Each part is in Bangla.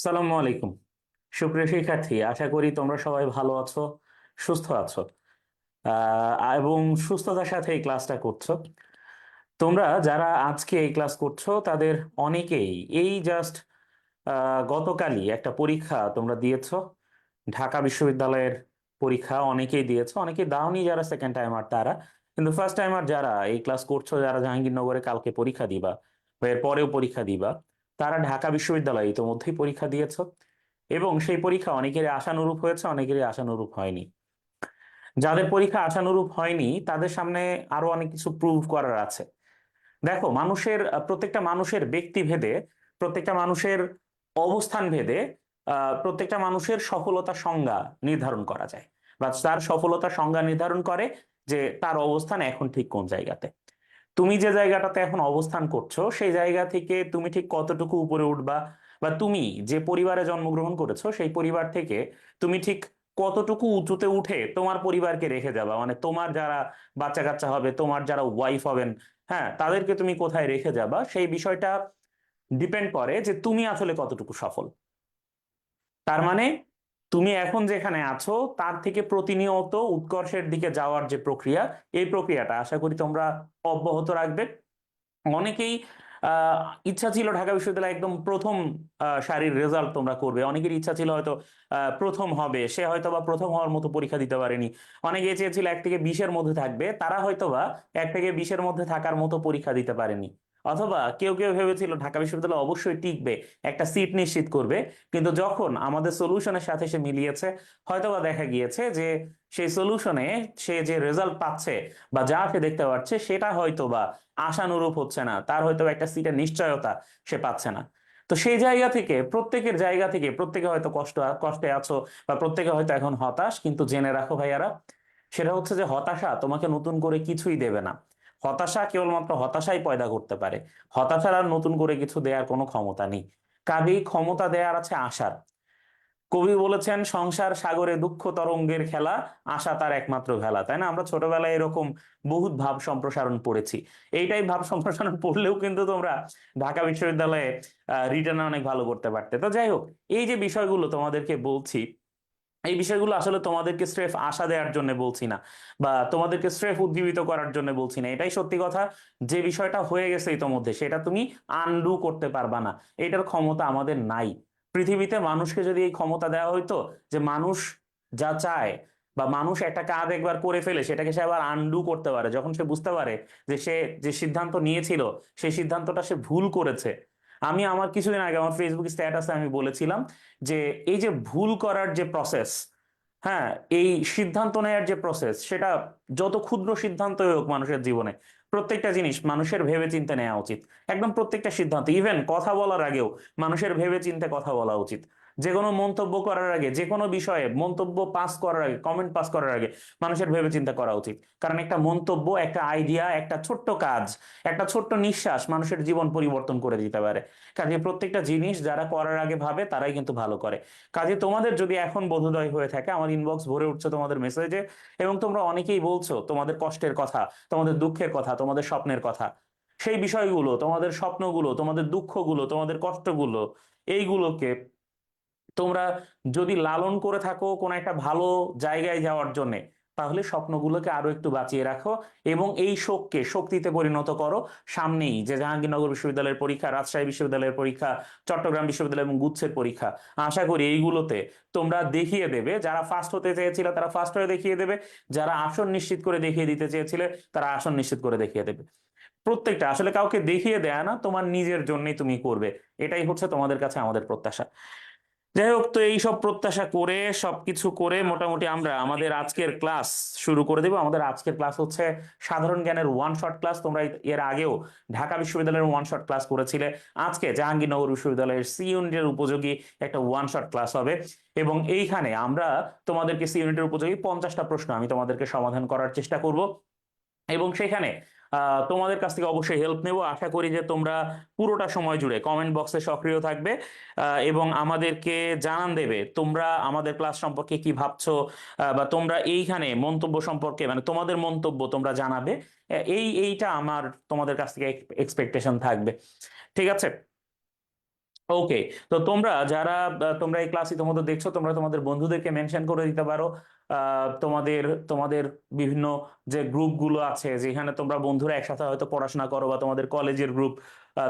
সালামু আলাইকুম। সুপ্রিয় শিক্ষার্থী, আশা করি তোমরা সবাই ভালো আছো, সুস্থ আছো এবং সুস্থতার সাথে এই ক্লাসটা করছো। তোমরা যারা আজকে এই ক্লাস করছো তাদের অনেকেই এই জাস্ট গতকালই একটা পরীক্ষা তোমরা দিয়েছো, ঢাকা বিশ্ববিদ্যালয়ের পরীক্ষা অনেকেই দিয়েছো, অনেকেই দাওনি যারা সেকেন্ড টাইমার তারা। কিন্তু ফার্স্ট টাইমার যারা এই ক্লাস করছো, যারা জাহাঙ্গীরনগরে কালকে পরীক্ষা দিবা বা এর পরেও পরীক্ষা দিবা, তারা ঢাকা বিশ্ববিদ্যালয়ে ইতোমধ্যেই পরীক্ষা দিয়েছো এবং সেই পরীক্ষা অনেকেরই আশানুরূপ হয়েছে, অনেকেরই আশানুরূপ হয়নি। যাদের পরীক্ষা আশানুরূপ হয়নি তাদের সামনে আরো অনেক কিছু প্রুভ করার আছে। দেখো, মানুষের প্রত্যেকটা মানুষের ব্যক্তি ভেদে, প্রত্যেকটা মানুষের অবস্থান ভেদে প্রত্যেকটা মানুষের সফলতার সংজ্ঞা নির্ধারণ করা যায়, বা তার সফলতার সংজ্ঞা নির্ধারণ করে যে তার অবস্থান এখন ঠিক কোন জায়গাতে। তুমি যে জায়গাটাতে এখন অবস্থান করছো সেই জায়গা থেকে তুমি ঠিক কতটুকু উপরে উঠবা, বা তুমি যে পরিবারে জন্মগ্রহণ করেছো সেই পরিবার থেকে তুমি ঠিক কতটুকু উঁচুতে উঠে তোমার পরিবারকে রেখে যাবা, মানে তোমার যারা বাচ্চা কাচ্চা হবে, তোমার যারা ওয়াইফ হবেন, হ্যাঁ, তাদেরকে তুমি কোথায় রেখে যাবা, সেই বিষয়টা ডিপেন্ড করে যে তুমি আসলে কতটুকু সফল। তার মানে তুমি এখন যেখানে আছো তার থেকে প্রতিনিয়ত উৎকর্ষের দিকে যাওয়ার যে প্রক্রিয়া, এই প্রক্রিয়াটা আশা করি তোমরা অব্যাহত রাখবে। অনেকেই আহ ইচ্ছা ছিল ঢাকা বিশ্ববিদ্যালয়ে একদম প্রথম সারির রেজাল্ট তোমরা করবে, অনেকের ইচ্ছা ছিল হয়তো প্রথম হবে, সে হয়তো বা প্রথম হওয়ার মতো পরীক্ষা দিতে পারেনি। অনেকে চেয়েছিল 1 থেকে 20-এর মধ্যে থাকবে, তারা হয়তো বা 1 থেকে 20-এর মধ্যে থাকার মতো পরীক্ষা দিতে পারেনি। অথবা কেউ কেউ ভেবেছিল ঢাকা বিশ্ববিদ্যালয় অবশ্যই টিকবে, একটা সিট নিশ্চিত করবে। কিন্তু যখন আমাদের সলিউশনের সাথে সে মিলিয়েছে, হয়তোবা দেখা গিয়েছে যে সেই সলিউশনে সে যে রেজাল্ট পাচ্ছে বা যা সে দেখতে পাচ্ছে সেটা হয়তোবা আশানুরূপ হচ্ছে না, তার হয়তো একটা সিটের নিশ্চয়তা সে পাচ্ছে না। তো সেই জায়গা থেকে, প্রত্যেকের জায়গা থেকে, প্রত্যেকে হয়তো কষ্টে আছো বা প্রত্যেকে হয়তো এখন হতাশ, কিন্তু জেনে রাখো ভাইয়ারা, সেটা হচ্ছে যে হতাশা তোমাকে নতুন করে কিছুই দেবে না। হতাশা কেবলমাত্র হতাশাই পয়দা করতে পারে, হতাশার আর নতুন করে কিছু দেওয়ার কোনো ক্ষমতা নেই। কাজেই ক্ষমতা দেওয়ার আছে আশার। কবি বলেছেন, সংসার সাগরে দুঃখ তরঙ্গের খেলা, আশা তার একমাত্র ভেলা। তাই না? আমরা ছোটবেলায় এরকম বহুত ভাব সম্প্রসারণ পড়েছি। এইটাই ভাব সম্প্রসারণ পড়লেও কিন্তু তোমরা ঢাকা বিশ্ববিদ্যালয়ে রিটার্ন অনেক ভালো করতে পারতে। তো যাই হোক, এই যে বিষয়গুলো তোমাদেরকে বলছি, এই বিষয়গুলো আসলে তোমাদেরকে স্রেফ আশা দেওয়ার জন্য বলছি না, বা তোমাদেরকে স্রেফ উজ্জীবিত করার জন্য বলছি না। এটাই সত্যি কথা, যে বিষয়টা হয়ে গেছে ইতোমধ্যে সেটা তুমি আনডু করতে পারবা না, এটার ক্ষমতা আমাদের নাই। পৃথিবীতে মানুষকে যদি এই ক্ষমতা দেওয়া হইতো যে মানুষ যা চায়, বা মানুষ একটা কাজ একবার করে ফেলে সেটাকে সে আবার আনডু করতে পারে যখন সে বুঝতে পারে যে সে যে সিদ্ধান্ত নিয়েছিল সেই সিদ্ধান্তটা সে ভুল করেছে। আমি আমার কিছুদিন আগে আমার ফেসবুক স্ট্যাটাসে আমি বলেছিলাম যে এই যে ভুল করার যে প্রসেস, হ্যাঁ, এই সিদ্ধান্ত নেওয়ার যে প্রসেস, সেটা যত ক্ষুদ্র সিদ্ধান্ত হোক মানুষের জীবনে, প্রত্যেকটা জিনিস মানুষের ভেবে চিন্তে নেওয়া উচিত। একদম প্রত্যেকটা সিদ্ধান্ত, ইভেন কথা বলার আগেও মানুষের ভেবে চিন্তে কথা বলা উচিত। যে কোনো মন্তব্য করার আগে, যে কোনো বিষয়ে মন্তব্য পাস করার আগে, কমেন্ট পাস করার আগে মানুষের ভেবে চিন্তা করা উচিত। কারণ একটা মন্তব্য, একটা আইডিয়া, একটা ছোট্ট কাজ, একটা ছোট্ট নিঃশ্বাস মানুষের জীবন পরিবর্তন করে দিতে পারে। কাজে প্রত্যেকটা জিনিস যারা করার আগে ভাবে তারাই কিন্তু ভালো করে। কাজে তোমাদের যদি এখন বোধোদয় হয়ে থাকে, আমার ইনবক্স ভরে উঠছে তোমাদের মেসেজে, এবং তোমরা অনেকেই বলছো তোমাদের কষ্টের কথা, তোমাদের দুঃখের কথা, তোমাদের স্বপ্নের কথা। সেই বিষয়গুলো, তোমাদের স্বপ্নগুলো, তোমাদের দুঃখগুলো, তোমাদের কষ্টগুলো, এইগুলোকে তোমরা যদি লালন করে থাকো কোনো একটা ভালো জায়গায় যাওয়ার জন্য, তাহলে স্বপ্নগুলোকে আরো একটু বাঁচিয়ে রাখো এবং এই শোককে শক্তিতে পরিণত করো। সামনেই যে জাহাঙ্গীরনগর বিশ্ববিদ্যালয়ের পরীক্ষা, রাজশাহী বিশ্ববিদ্যালয়ের পরীক্ষা, চট্টগ্রাম বিশ্ববিদ্যালয় এবং গুচ্ছের পরীক্ষা, আশা করি এইগুলোতে তোমরা দেখিয়ে দেবে, যারা ফার্স্ট হতে চেয়েছিলে তারা ফার্স্ট হয়ে দেখিয়ে দেবে, যারা আসন নিশ্চিত করে দেখিয়ে দিতে চেয়েছিলে তারা আসন নিশ্চিত করে দেখিয়ে দেবে। প্রত্যেকটা আসলে কাউকে দেখিয়ে দেয়া না, তোমার নিজের জন্যই তুমি করবে। এটাই হচ্ছে তোমাদের কাছে আমাদের প্রত্যাশা। যাই হোক, তো এই সব প্রত্যাশা করে সবকিছু করে মোটামুটি আমরা আমাদের আজকের ক্লাস শুরু করে দেবো। আমাদের আজকের ক্লাস হচ্ছে সাধারণ জ্ঞানের ওয়ান শট ক্লাস। তোমরা এর আগেও ঢাকা বিশ্ববিদ্যালয়ের ওয়ান শট ক্লাস করেছিলে, আজকে জাহাঙ্গীরনগর বিশ্ববিদ্যালয়ের সি ইউনিটের উপযোগী একটা ওয়ান শট ক্লাস হবে। এবং এইখানে আমরা তোমাদেরকে সি ইউনিটের উপযোগী 50টা প্রশ্ন আমি তোমাদেরকে সমাধান করার চেষ্টা করব, এবং সেখানে তোমাদের কাছ থেকে অবশ্যই হেল্প নেব। আশা করি যে তোমরা পুরোটা সময় জুড়ে কমেন্ট বক্সে সক্রিয় থাকবে এবং আমাদেরকে জানান দেবে তোমরা আমাদের ক্লাস সম্পর্কে কি ভাবছো, বা তোমরা এইখানে মন্তব্য সম্পর্কে, মানে তোমাদের মন্তব্য তোমরা জানাবে। এইটা আমার তোমাদের কাছ থেকে এক্সপেকটেশন থাকবে। ঠিক আছে? ওকে। তো তোমরা যারা তোমরা এই ক্লাস ইতিমধ্যে দেখছো, তোমরা তোমাদের বন্ধুদেরকে মেনশন করে দিতে পারো। তোমাদের তোমাদের বিভিন্ন যে গ্রুপগুলো আছে যেখানে তোমরা বন্ধুরা একসাথে হয়তো পড়াশোনা করো, বা তোমাদের কলেজের গ্রুপ,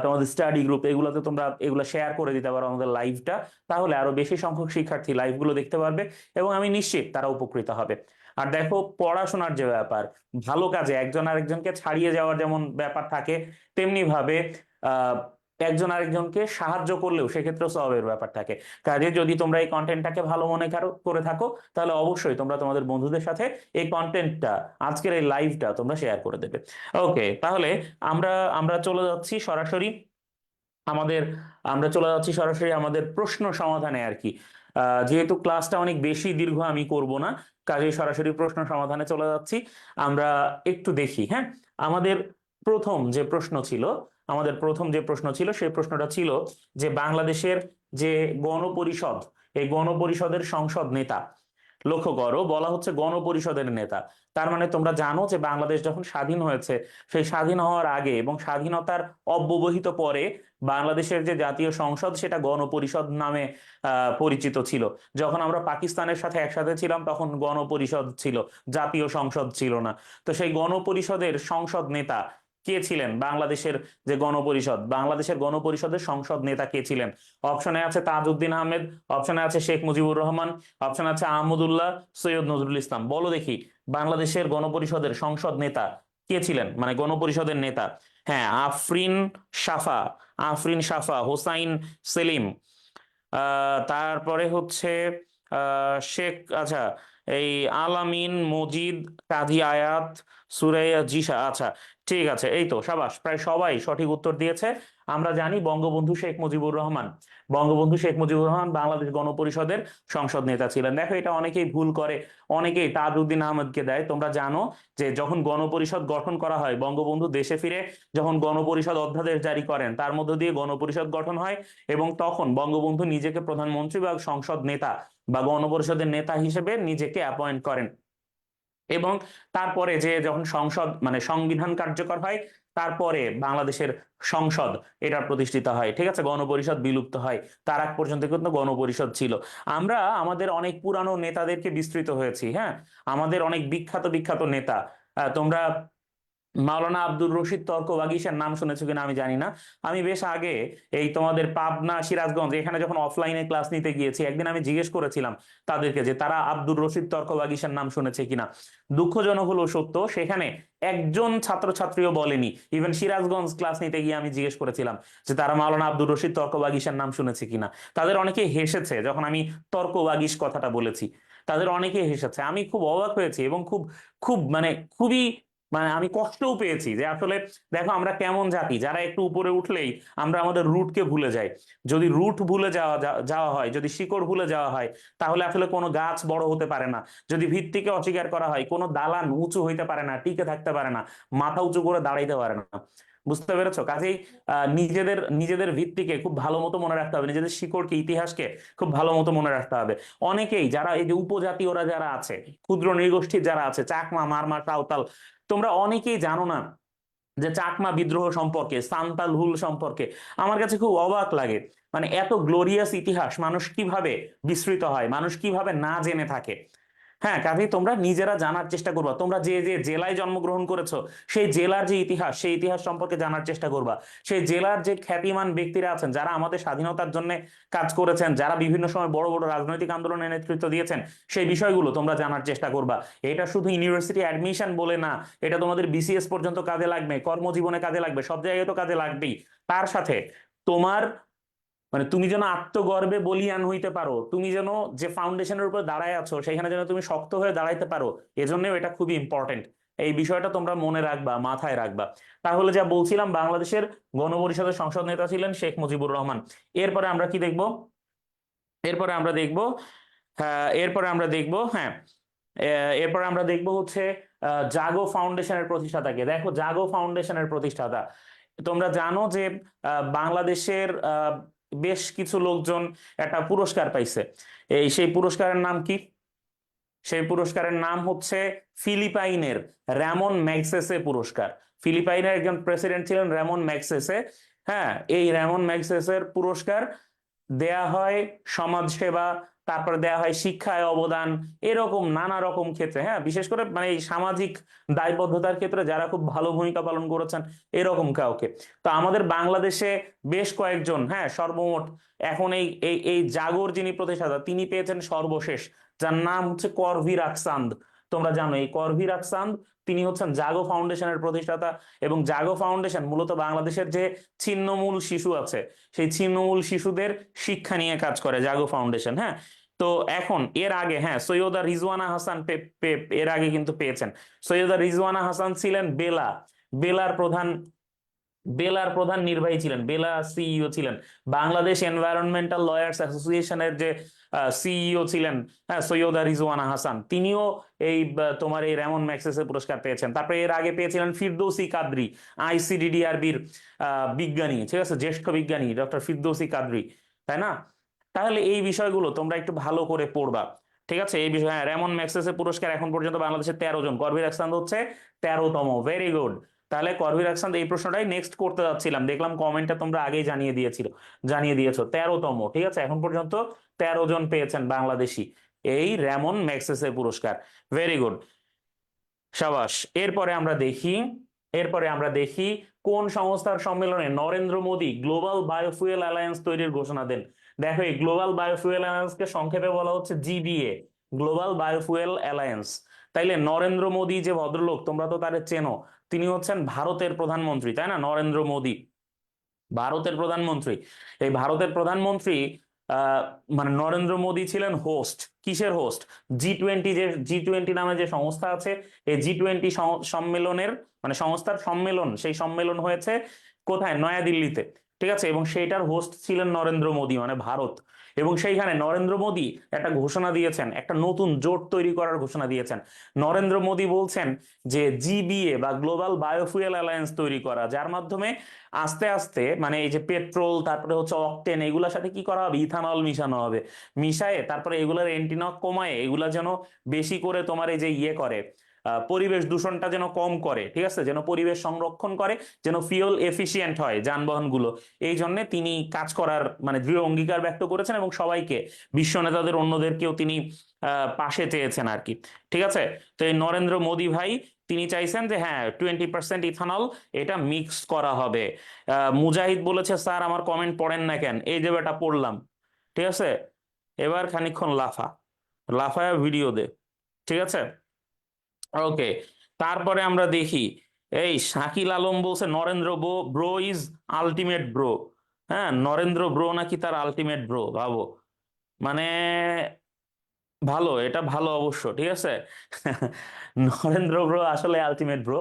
তোমাদের স্টাডি গ্রুপ, এগুলোতে তোমরা এগুলো শেয়ার করে দিতে পারো আমাদের লাইভটা। তাহলে আরো বেশি সংখ্যক শিক্ষার্থী লাইভগুলো দেখতে পারবে, এবং আমি নিশ্চিত তারা উপকৃত হবে। আর দেখো, পড়াশোনার যে ব্যাপার, ভালো কাজে একজন আরেকজনকে ছাড়িয়ে যাওয়ার যেমন ব্যাপার থাকে, তেমনি ভাবে আহ একজন আরেকজনকে সাহায্য করলেও সেক্ষেত্রে সওয়াবের ব্যাপার থাকে। কাজে যদি তোমরা এই কন্টেন্টটাকে ভালো মনে করে থাকো, তাহলে অবশ্যই তোমরা তোমাদের বন্ধুদের সাথে এই কন্টেন্টটা, আজকের এই লাইভটা তোমরা শেয়ার করে দেবে। ওকে, তাহলে আমরা আমরা চলে যাচ্ছি সরাসরি আমাদের আমরা চলে যাচ্ছি সরাসরি আমাদের প্রশ্ন সমাধানে আর কি। যেহেতু ক্লাসটা অনেক বেশি দীর্ঘ আমি করব না, কাজে সরাসরি প্রশ্ন সমাধানে চলে যাচ্ছি। আমরা একটু দেখি, হ্যাঁ। আমাদের প্রথম যে প্রশ্ন ছিল আমাদের প্রথম যে প্রশ্ন ছিল সেই প্রশ্নটা ছিল যে বাংলাদেশের যে গণপরিষদ, এই গণপরিষদের সংসদ নেতা, লক্ষ্য করো বলা হচ্ছে গণপরিষদের নেতা। তার মানে তোমরা জানো যে বাংলাদেশ যখন স্বাধীন হয়েছে, সেই স্বাধীন হওয়ার আগে এবং স্বাধীনতার অব্যবহিত পরে বাংলাদেশের যে জাতীয় সংসদ সেটা গণপরিষদ নামে পরিচিত ছিল। যখন আমরা পাকিস্তানের সাথে একসাথে ছিলাম তখন গণপরিষদ ছিল, জাতীয় সংসদ ছিল না। তো সেই গণপরিষদের সংসদ নেতা কে ছিলেন? বাংলাদেশের গণপরিষদের সংসদ নেতা কে ছিলেন? অপশনে আছে তাজউদ্দিন আহমেদ, অপশনে আছে শেখ মুজিবুর রহমান, অপশন আছে আহমদুল্লাহ, সৈয়দ নজরুল ইসলাম। বলো দেখি, বাংলাদেশের গণপরিষদের সংসদ নেতা কে ছিলেন, মানে গণপরিষদের নেতা? হ্যাঁ, আফরিন সাফা, হোসাইন সেলিম, তারপরে হচ্ছে শেখ, আচ্ছা, এই আলামিন মজিদ, কাজী আয়াত, সুরাইয়া জিসা। আচ্ছা, ঠিক আছে, এই তো সাবাস, প্রায় সবাই সঠিক উত্তর দিয়েছে। আমরা জানি বঙ্গবন্ধু শেখ মুজিবুর রহমান বাংলাদেশ গণপরিষদের সংসদ নেতা ছিলেন। দেখো, এটা অনেকেই ভুল করে, অনেকেই তাজউদ্দিন আহমেদকে দেয়। তোমরা জানো যে যখন গণপরিষদ গঠন করা হয়, বঙ্গবন্ধু দেশে ফিরে যখন গণপরিষদ অধ্যাদেশ জারি করেন, তার মধ্য দিয়ে গণপরিষদ গঠন হয়, এবং তখন বঙ্গবন্ধু নিজেকে প্রধানমন্ত্রী বা সংসদ নেতা বা গণপরিষদের নেতা হিসেবে নিজেকে অ্যাপয়েন্ট করেন। এবং তারপরে যে যখন সংসদ মানে সংবিধান কার্যকর হয়, তারপরে বাংলাদেশের সংসদ এটা প্রতিষ্ঠিত হয়, ঠিক আছে, গণপরিষদ বিলুপ্ত হয়। তার আগ পর্যন্ত কিন্তু গণপরিষদ ছিল। আমরা আমাদের অনেক পুরানো নেতাদেরকে বিস্তৃত হয়েছি, হ্যাঁ, আমাদের অনেক বিখ্যাত বিখ্যাত নেতা। তোমরা মাওলানা আব্দুর রশিদ তর্কবাগীশের নাম শুনেছো কিনা আমি জানি না। আমি বেশ আগে এই তোমাদের পাবনা, সিরাজগঞ্জ এখানে যখন অফলাইনে ক্লাস নিতে গিয়েছি, একদিন আমি জিজ্ঞেস করেছিলাম তাদেরকে যে তারা আব্দুর রশিদ তর্কবাগীশের নাম শুনেছে কিনা। দুঃখজনক হলো সত্য, সেখানে একজন ছাত্রছাত্রীও বলেনি। ইভেন সিরাজগঞ্জ ক্লাস নিতে গিয়ে আমি জিজ্ঞেস করেছিলাম যে তারা মাওলানা আব্দুর রশিদ তর্কবাগীশের নাম শুনেছে কিনা। তাদের অনেকে হেসেছে যখন আমি তর্কবাগীশ কথাটা বলেছি। তাদের অনেকে হেসেছে, আমি খুব অবাক হয়েছি, এবং খুব খুব মানে খুবই মানে আমি কষ্টও পেয়েছি যে আসলে দেখো আমরা কেমন জাতি, যারা একটু উপরে উঠলেই আমরা আমাদের রুটকে ভুলে যাই। যদি রুট ভুলে যাওয়া হয়, যদি শিকড় ভুলে যাওয়া হয়, তাহলে আসলে কোনো গাছ বড় হতে পারে না। যদি ভিত্তিকে অস্বীকার করা হয়, কোনো দালান উঁচু হইতে পারে না, টিকে থাকতে পারে না, মাথা উঁচু করে দাঁড়াইতে পারে না। বুঝতে পেরেছো? কাজেই নিজেদের নিজেদের ভিত্তিকে খুব ভালো মতো মনে রাখতে হবে, নিজেদের শিকড়কে, ইতিহাসকে খুব ভালো মতো মনে রাখতে হবে। অনেকেই যারা এই যে উপজাতীয়রা যারা আছে, ক্ষুদ্র নৃগোষ্ঠীর যারা আছে, চাকমা, মারমা, সাঁওতাল, তোমরা অনেকেই জানো না যে চাকমা বিদ্রোহ সম্পর্কে, সান্তাল হুল সম্পর্কে। আমার কাছে খুব অবাক লাগে, মানে এত গ্লোরিয়াস ইতিহাস মানুষ কিভাবে বিস্মৃত হয়, মানুষ কিভাবে না জেনে থাকে। হ্যাঁ, কাজেই তোমরা নিজেরা জানার চেষ্টা করবা। তোমরা যে যে জেলায় জন্মগ্রহণ করেছো, সেই জেলার যে ইতিহাস, সেই ইতিহাস সম্পর্কে জানার চেষ্টা করবা। সেই জেলার যে খ্যাতিমান ব্যক্তিরা আছেন, যারা আমাদের স্বাধীনতার জন্য কাজ করেছেন, যারা বিভিন্ন সময় বড় বড় রাজনৈতিক আন্দোলনে নেতৃত্ব দিয়েছেন, সেই বিষয়গুলো তোমরা জানার চেষ্টা করবা। এটা শুধু ইউনিভার্সিটি অ্যাডমিশন বলে না, এটা তোমাদের বিসিএস পর্যন্ত কাজে লাগবে, কর্মজীবনে কাজে লাগবে, সব জায়গায় তো কাজে লাগবেই। তার সাথে তোমার মানে তুমি যেন আত্মগর্বে বলিয়ান হইতে পারো, তুমি যেন যে ফাউন্ডেশনের উপর দাঁড়ায় আছো সেখানে যেন তুমি শক্ত হয়ে দাঁড়াইতে পারো, এজন্যও এটা খুবই ইম্পর্টেন্ট। এই বিষয়টা তোমরা মনে রাখবা, মাথায় রাখবা। তাহলে যা বলছিলাম, বাংলাদেশের গণপরিষদের সংসদ নেতা ছিলেন শেখ মুজিবুর রহমান। এরপরে আমরা কি দেখব? এরপরে আমরা দেখব হ্যাঁ, এরপরে আমরা দেখব হচ্ছে জাগো ফাউন্ডেশনের প্রতিষ্ঠাতাকে। দেখো, জাগো ফাউন্ডেশনের প্রতিষ্ঠাতা, তোমরা জানো যে বাংলাদেশের বেশ কিছু লোকজন একটা পুরস্কার পাইছে। সেই পুরস্কারের নাম কি? সেই পুরস্কারের নাম হচ্ছে ফিলিপাইনের র্যামন ম্যাগসেসে পুরস্কার। ফিলিপাইনের একজন প্রেসিডেন্ট ছিলেন র্যামন ম্যাগসেসে। হ্যাঁ, এই র্যামন ম্যাগসেসের পুরস্কার দেয়া হয় সমাজসেবা, তারপরে দেয়া হয় শিক্ষায় অবদান, এরকম নানা রকম ক্ষেত্রে, হ্যাঁ, বিশেষ করে মানে এই সামাজিক দায়বদ্ধতার ক্ষেত্রে যারা খুব ভালো ভূমিকা পালন করেছেন এরকম কাউকে। তো আমাদের বাংলাদেশে বেশ কয়েকজন, হ্যাঁ, সর্বমোট এখন এই জাগর যিনি প্রতিষ্ঠাতা তিনি পেয়েছেন সর্বশেষ, যার নাম হচ্ছে করভীর আকসান্দ। তোমরা জানো এই করভীর আকসান্দ তিনি হচ্ছেন জাগো ফাউন্ডেশনের প্রতিষ্ঠাতা, এবং জাগো ফাউন্ডেশন মূলত বাংলাদেশের যে ছিন্নমূল শিশু আছে সেই ছিন্নমূল শিশুদের শিক্ষা নিয়ে কাজ করে জাগো ফাউন্ডেশন। হ্যাঁ, তো এখন এর আগে, হ্যাঁ, সৈয়দা রিজওয়ানা হাসান এর আগে কিন্তু পেয়েছেন। সৈয়দা রিজওয়ানা হাসান ছিলেন বেলার প্রধান বেলার প্রধান নির্বাহী ছিলেন, বেলা সিইও ছিলেন। বাংলাদেশ এনভায়রনমেন্টাল লয়ার্স অ্যাসোসিয়েশনের যে সিইও ছিলেন, হ্যাঁ, সৈয়দা রিজওয়ানা হাসান, তিনিও এই তোমার এই র্যামন ম্যাগসেসে পুরস্কার পেয়েছেন। তারপরে এর আগে পেয়েছিলেন ফিরদৌসি কাদরি, আইসিডিডিআরবির বিজ্ঞানী, ঠিক আছে, জ্যেষ্ঠ বিজ্ঞানী ডক্টর ফিরদৌসি কাদরি, তাই না? তাহলে এই বিষয়গুলো তোমরা একটু ভালো করে পড়বা, ঠিক আছে? এই বিষয়, হ্যাঁ, র্যামন ম্যাগসেসে পুরস্কার এখন পর্যন্ত বাংলাদেশের 13 জন, করবীর আহসান হচ্ছে 13তম। Very good. তাহলে করবীর আহসান এই প্রশ্নটাই নেক্সট করতে যাচ্ছিলাম, দেখলাম কমেন্টটা তোমরা আগেই জানিয়ে দিয়েছো 13তম, ঠিক আছে? এখন পর্যন্ত 13 জন পেয়েছেন বাংলাদেশি এই র্যামন ম্যাগসেসে পুরস্কার। ভেরি গুড, সাবাস। এরপরে আমরা দেখি কোন সংস্থার সম্মেলনে Narendra Modi global biofuel alliance তৈরির ঘোষণা দেন। দেখো এই গ্লোবাল বায়োফুয়েল অ্যালায়েন্সকে সংক্ষেপে বলা হচ্ছে জিবিএ, গ্লোবাল বায়োফুয়েল অ্যালায়েন্স। তাইলে নরেন্দ্র মোদী যে ভদ্রলোক, তোমরা তো তারে চেনো, তিনি হচ্ছেন ভারতের প্রধানমন্ত্রী, তাই না? নরেন্দ্র মোদী ভারতের প্রধানমন্ত্রী। এই ভারতের প্রধানমন্ত্রী আহ মানে নরেন্দ্র মোদী ছিলেন হোস্ট। কিসের হোস্ট? জি20, যে জি20 নামে যে সংস্থা আছে, এই জি20 সম্মেলনের, মানে সংস্থার সম্মেলন, সেই সম্মেলন হয়েছে কোথায়? নয়াদিল্লিতে, ঠিক আছে? এবং সেইটার হোস্ট ছিলেন নরেন্দ্র মোদী, মানে ভারত। এবং সেইখানে নরেন্দ্র মোদী একটা ঘোষণা দিয়েছেন, একটা নতুন জোট তৈরি করার ঘোষণা দিয়েছেন। নরেন্দ্র মোদী বলছেন যে জিবিএ বা গ্লোবাল বায়োফুয়েল অ্যালায়েন্স তৈরি করা, যার মাধ্যমে আস্তে আস্তে মানে এই যে পেট্রোল, তারপরে হচ্ছে অকটেন, এগুলোর সাথে কি করা হবে? ইথানল মিশানো হবে। মিশায়ে তারপরে এগুলার এন্টিনক কমায় এগুলা যেন বেশি করে তোমার এই যে ইয়ে করে, পরিবেশ দূষণটা যেন কম করে, ঠিক আছে, যেন পরিবেশ সংরক্ষণ করে, যেন ফিউল এফিসিয়েন্ট হয় যানবাহনগুলো। এই জন্য তিনি কাজ করার মানে দৃঢ় অঙ্গীকার ব্যক্ত করেছেন, এবং সবাইকে, বিশ্ব নেতাদের অন্যদেরকেও তিনি পাশে চেয়েছেন আর কি, ঠিক আছে? তো এই নরেন্দ্র মোদী ভাই তিনি চাইছেন যে হ্যাঁ 20% ইথানল এটা মিক্স করা হবে। মুজাহিদ বলেছে, স্যার আমার কমেন্ট পড়েন না কেন? এই যে বেটা পড়লাম, ঠিক আছে? এবার খানিকক্ষণ লাফায় ভিডিও দে, ঠিক আছে? ওকে। তারপরে আমরা দেখি এই শাকিল আলম বলছে Narendra bro is ultimate bro. হ্যাঁ, নরেন্দ্র ব্রো নাকি তার আলটিমেট ব্রো, ভাবো। মানে ভালো, এটা ভালো অবশ্য, ঠিক আছে। নরেন্দ্র ব্রো আসলে আলটিমেট ব্রো।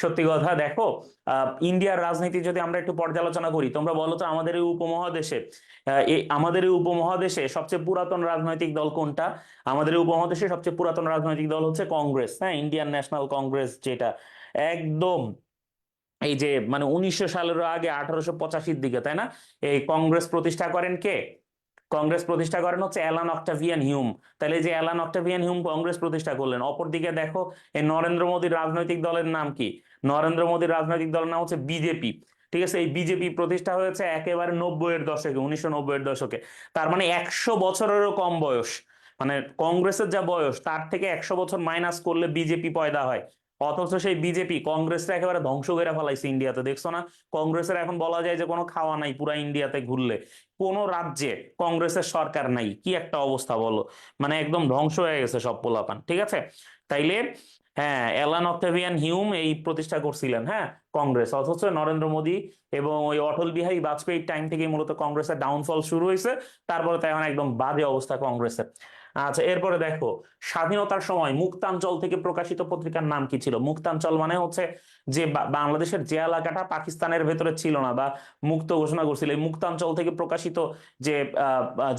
সত্যি কথা, দেখো ইন্ডিয়ার রাজনীতি যদি আমরা একটু পর্যালোচনা করি, তোমরা বলো তো আমাদের এই উপমহাদেশে সবচেয়ে পুরাতন রাজনৈতিক দল কোনটা? আমাদের এই উপমহাদেশে সবচেয়ে পুরাতন রাজনৈতিক দল হচ্ছে কংগ্রেস, হ্যাঁ, ইন্ডিয়ান ন্যাশনাল কংগ্রেস, যেটা একদম এই যে মানে 1900 সালেরও আগে 1885-র দিকে, তাই না? এই কংগ্রেস প্রতিষ্ঠা করেন কে? কংগ্রেস প্রতিষ্ঠা করেন হচ্ছে অ্যালান অক্টাভিয়ান হিউম। তাহলে এই যে অ্যালান অক্টাভিয়ান হিউম কংগ্রেস প্রতিষ্ঠা করলেন, অপরদিকে দেখো এই নরেন্দ্র মোদীর রাজনৈতিক দলের নাম কি? নরেন্দ্র মোদীর রাজনৈতিক দলের নাম হচ্ছে বিজেপি। ঠিক আছে, এই বিজেপি প্রতিষ্ঠা হয়েছে একেবারে 90-এর দশকে, 1990-এর দশকে। তার মানে 100 বছরেরও কম বয়স। মানে কংগ্রেসের যা বয়স তার থেকে 100 বছর মাইনাস করলে বিজেপি পয়দা হয়। অথচ সেই বিজেপি কংগ্রেসটা একেবারে ধ্বংস করে ফেলাইছে ইন্ডিয়াতে, দেখছো না? কংগ্রেসের এখন বলা যায় যে কোনো খাওয়া নাই পুরা ইন্ডিয়াতে ঘুরলে। কোন রাজ্যে কংগ্রেসের সরকার নাই, কি একটা অবস্থা বলো! মানে একদম ধ্বংস হয়ে গেছে সব পোলাপান, ঠিক আছে? তাইলে হ্যাঁ, অ্যালান অক্টাভিয়ান হিউম এই প্রতিষ্ঠা করছিলেন, হ্যাঁ, কংগ্রেস। অথচ নরেন্দ্র মোদী এবং ওই অটল বিহারী বাজপেয়ীর টাইম থেকে মূলত কংগ্রেসের ডাউনফল শুরু হয়েছে। তারপরে তাই এখন একদম বাজে অবস্থা কংগ্রেসের। আচ্ছা, এরপরে দেখো স্বাধীনতার সময় মুক্তাঞ্চল থেকে প্রকাশিত পত্রিকার নাম কি ছিল? মুক্তাঞ্চল মানে হচ্ছে যে বাংলাদেশের যে এলাকাটা পাকিস্তানের ভেতরে ছিল না বা মুক্ত ঘোষণা করছিল, এই মুক্তাঞ্চল থেকে প্রকাশিত যে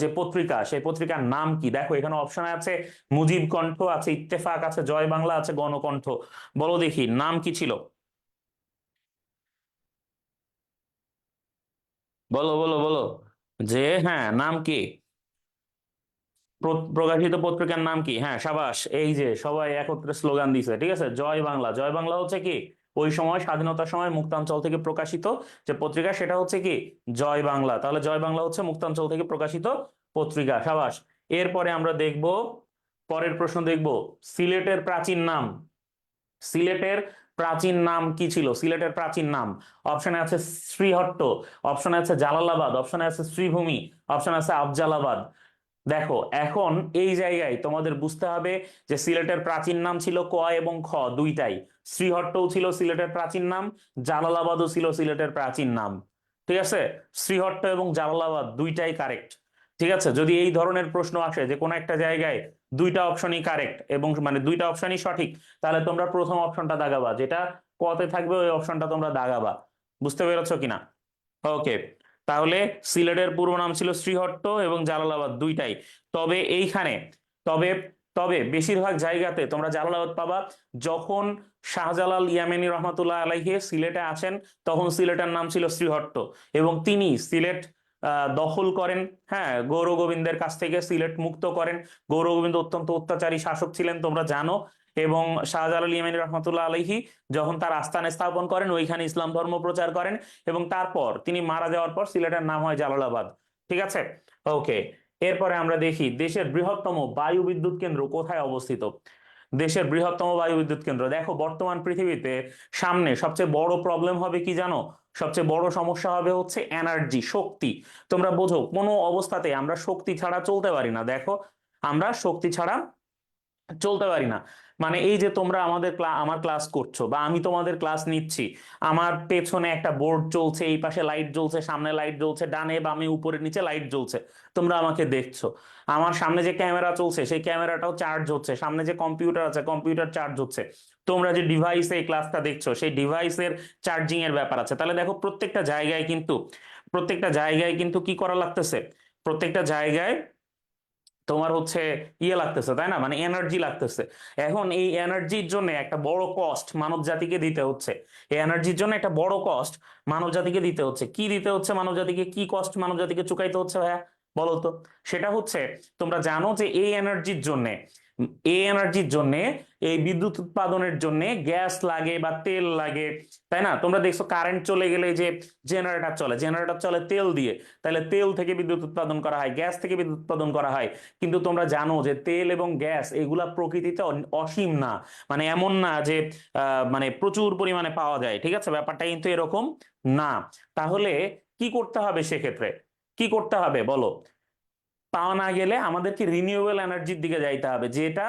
যে পত্রিকা, সেই পত্রিকার নাম কি? দেখো এখানে অপশন আছে মুজিব কণ্ঠ, আছে ইত্তেফাক, আছে জয় বাংলা, আছে গণকণ্ঠ। বলো দেখি নাম কি ছিল? বলো বলো বলো, যে হ্যাঁ নাম কি? প্রকাশিত পত্রিকার নাম কি? হ্যাঁ, সাবাস, এই যে সবাই একত্রে স্লোগান দিছে, ঠিক আছে, জয় বাংলা। জয় বাংলা হচ্ছে কি? ওই সময় স্বাধীনতার সময় মুক্তাঞ্চল থেকে প্রকাশিত যে পত্রিকা সেটা হচ্ছে কি জয় বাংলা। তাহলে জয় বাংলা হচ্ছে মুক্তাঞ্চল থেকে প্রকাশিত পত্রিকা। সাবাস। এরপরে আমরা দেখব, পরের প্রশ্ন দেখব, সিলেটের প্রাচীন নাম। সিলেটের প্রাচীন নাম কি ছিল? সিলেটের প্রাচীন নাম অপশনে আছে শ্রীহট্ট, অপশনে আছে জালালাবাদ, অপশনে আছে শ্রীভূমি, অপশনে আছে আফজালাবাদ। দেখো এখন এই জায়গায় তোমাদের বুঝতে হবে যে সিলেটের প্রাচীন নাম ছিল ক এবং খ দুইটাই। শ্রীহট্টও ছিল সিলেটের প্রাচীন নাম, জালালাবাদও ছিল সিলেটের প্রাচীন নাম। ঠিক আছে, শ্রীহট্ট এবং জালালাবাদ দুইটাই কারেক্ট। ঠিক আছে, যদি এই ধরনের প্রশ্ন আসে যে কোনো একটা জায়গায় দুইটা অপশনই কারেক্ট এবং মানে দুইটা অপশনই সঠিক, তাহলে তোমরা প্রথম অপশনটা দাগাবা, যেটা কতে থাকবে ওই অপশনটা তোমরা দাগাবা। বুঝতে পেরেছো কিনা? ওকে, তাহলে সিলেটের পুরো নাম ছিল শ্রীহট্ট এবং জালালাবাদ দুইটাই। তবে এইখানে তবে তবে বেশিরভাগ জায়গাতে তোমরা জালালাবাদ পাবা। যখন শাহজালাল ইয়ামানি রহমাতুল্লাহ আলাইহি সিলেটে আসেন তখন সিলেটের নাম ছিল শ্রীহট্ট এবং তিনি সিলেট দখল করেন। হ্যাঁ, গৌর গোবিন্দের কাছ থেকে সিলেট মুক্ত করেন। গৌর গোবিন্দ অত্যন্ত অত্যাচারী শাসক ছিলেন তোমরা জানো। এবং শাহজালাল ইয়ামানি রহমাতুল্লাহ আলাইহি যখন তার আস্তানা স্থাপন করেন ওইখানে ইসলাম ধর্ম প্রচার করেন এবং তারপর তিনি মারা যাওয়ার পর সিলেটের নাম হয় জালালাবাদ। ঠিক আছে, ওকে। এরপরে আমরা দেখি দেশের বৃহত্তম বায়ু বিদ্যুৎ কেন্দ্র কোথায় অবস্থিত। দেশের বৃহত্তম বায়ু বিদ্যুৎ কেন্দ্র, দেখো বর্তমান পৃথিবীতে সামনে সবচেয়ে বড় প্রবলেম হবে কি জানো? সবচেয়ে বড় সমস্যা হবে হচ্ছে এনার্জি, শক্তি। তোমরা বোঝো কোনো অবস্থাতে আমরা শক্তি ছাড়া চলতে পারি না। দেখো আমরা শক্তি ছাড়া চলতে পারি না। মানে এই যে তোমরা আমার ক্লাস করছো বা আমি তোমাদের ক্লাস নিচ্ছি, আমার পেছনে একটা বোর্ড চলছে, এই পাশে লাইট জ্বলছে, সামনে লাইট জ্বলছে, ডানে বামে উপরে নিচে লাইট জ্বলছে, তোমরা আমাকে দেখছো। আমার সামনে যে ক্যামেরা চলছে সেই ক্যামেরাটাও চার্জ হচ্ছে, সামনে যে কম্পিউটার আছে কম্পিউটার চার্জ হচ্ছে, তোমরা যে ডিভাইসে এই ক্লাসটা দেখছো সেই ডিভাইসের চার্জিং এর ব্যাপার আছে। তাহলে দেখো প্রত্যেকটা জায়গায় কিন্তু কি করা লাগতেছে, প্রত্যেকটা জায়গায় তোমার হচ্ছে ইয়ে লাগতেছে, তাই না? মানে এনার্জি লাগতেছে। এখন এই এনার্জির জন্য একটা বড় কস্ট মানব জাতিকে দিতে হচ্ছে। এই এনার্জির জন্য একটা বড় কস্ট মানব জাতিকে দিতে হচ্ছে। কি দিতে হচ্ছে মানব জাতিকে, কি কস্ট মানব জাতিকে চুকাইতে হচ্ছে ভাইয়া বলো তো? সেটা হচ্ছে, তোমরা জানো যে এই এনার্জির জন্য এই বিদ্যুৎ উৎপাদনের জন্য গ্যাস লাগে বা তেল লাগে, তাই না? তোমরা দেখছো কারেন্ট চলে গেলে যে জেনারেটর চলে তেল দিয়ে, তাহলে তেল থেকে বিদ্যুৎ উৎপাদন করা হয়, গ্যাস থেকে বিদ্যুৎ উৎপাদন করা হয়। কিন্তু তোমরা জানো যে তেল এবং গ্যাস এগুলা প্রকৃতিতে অসীম না। মানে এমন না যে মানে প্রচুর পরিমাণে পাওয়া যায়। ঠিক আছে, ব্যাপারটা কিন্তু এরকম না। তাহলে কি করতে হবে সেক্ষেত্রে? কি করতে হবে বলো? পাওয়া না গেলে আমাদেরকে রিনিউয়েবল এনার্জির দিকে যাইতে হবে, যেটা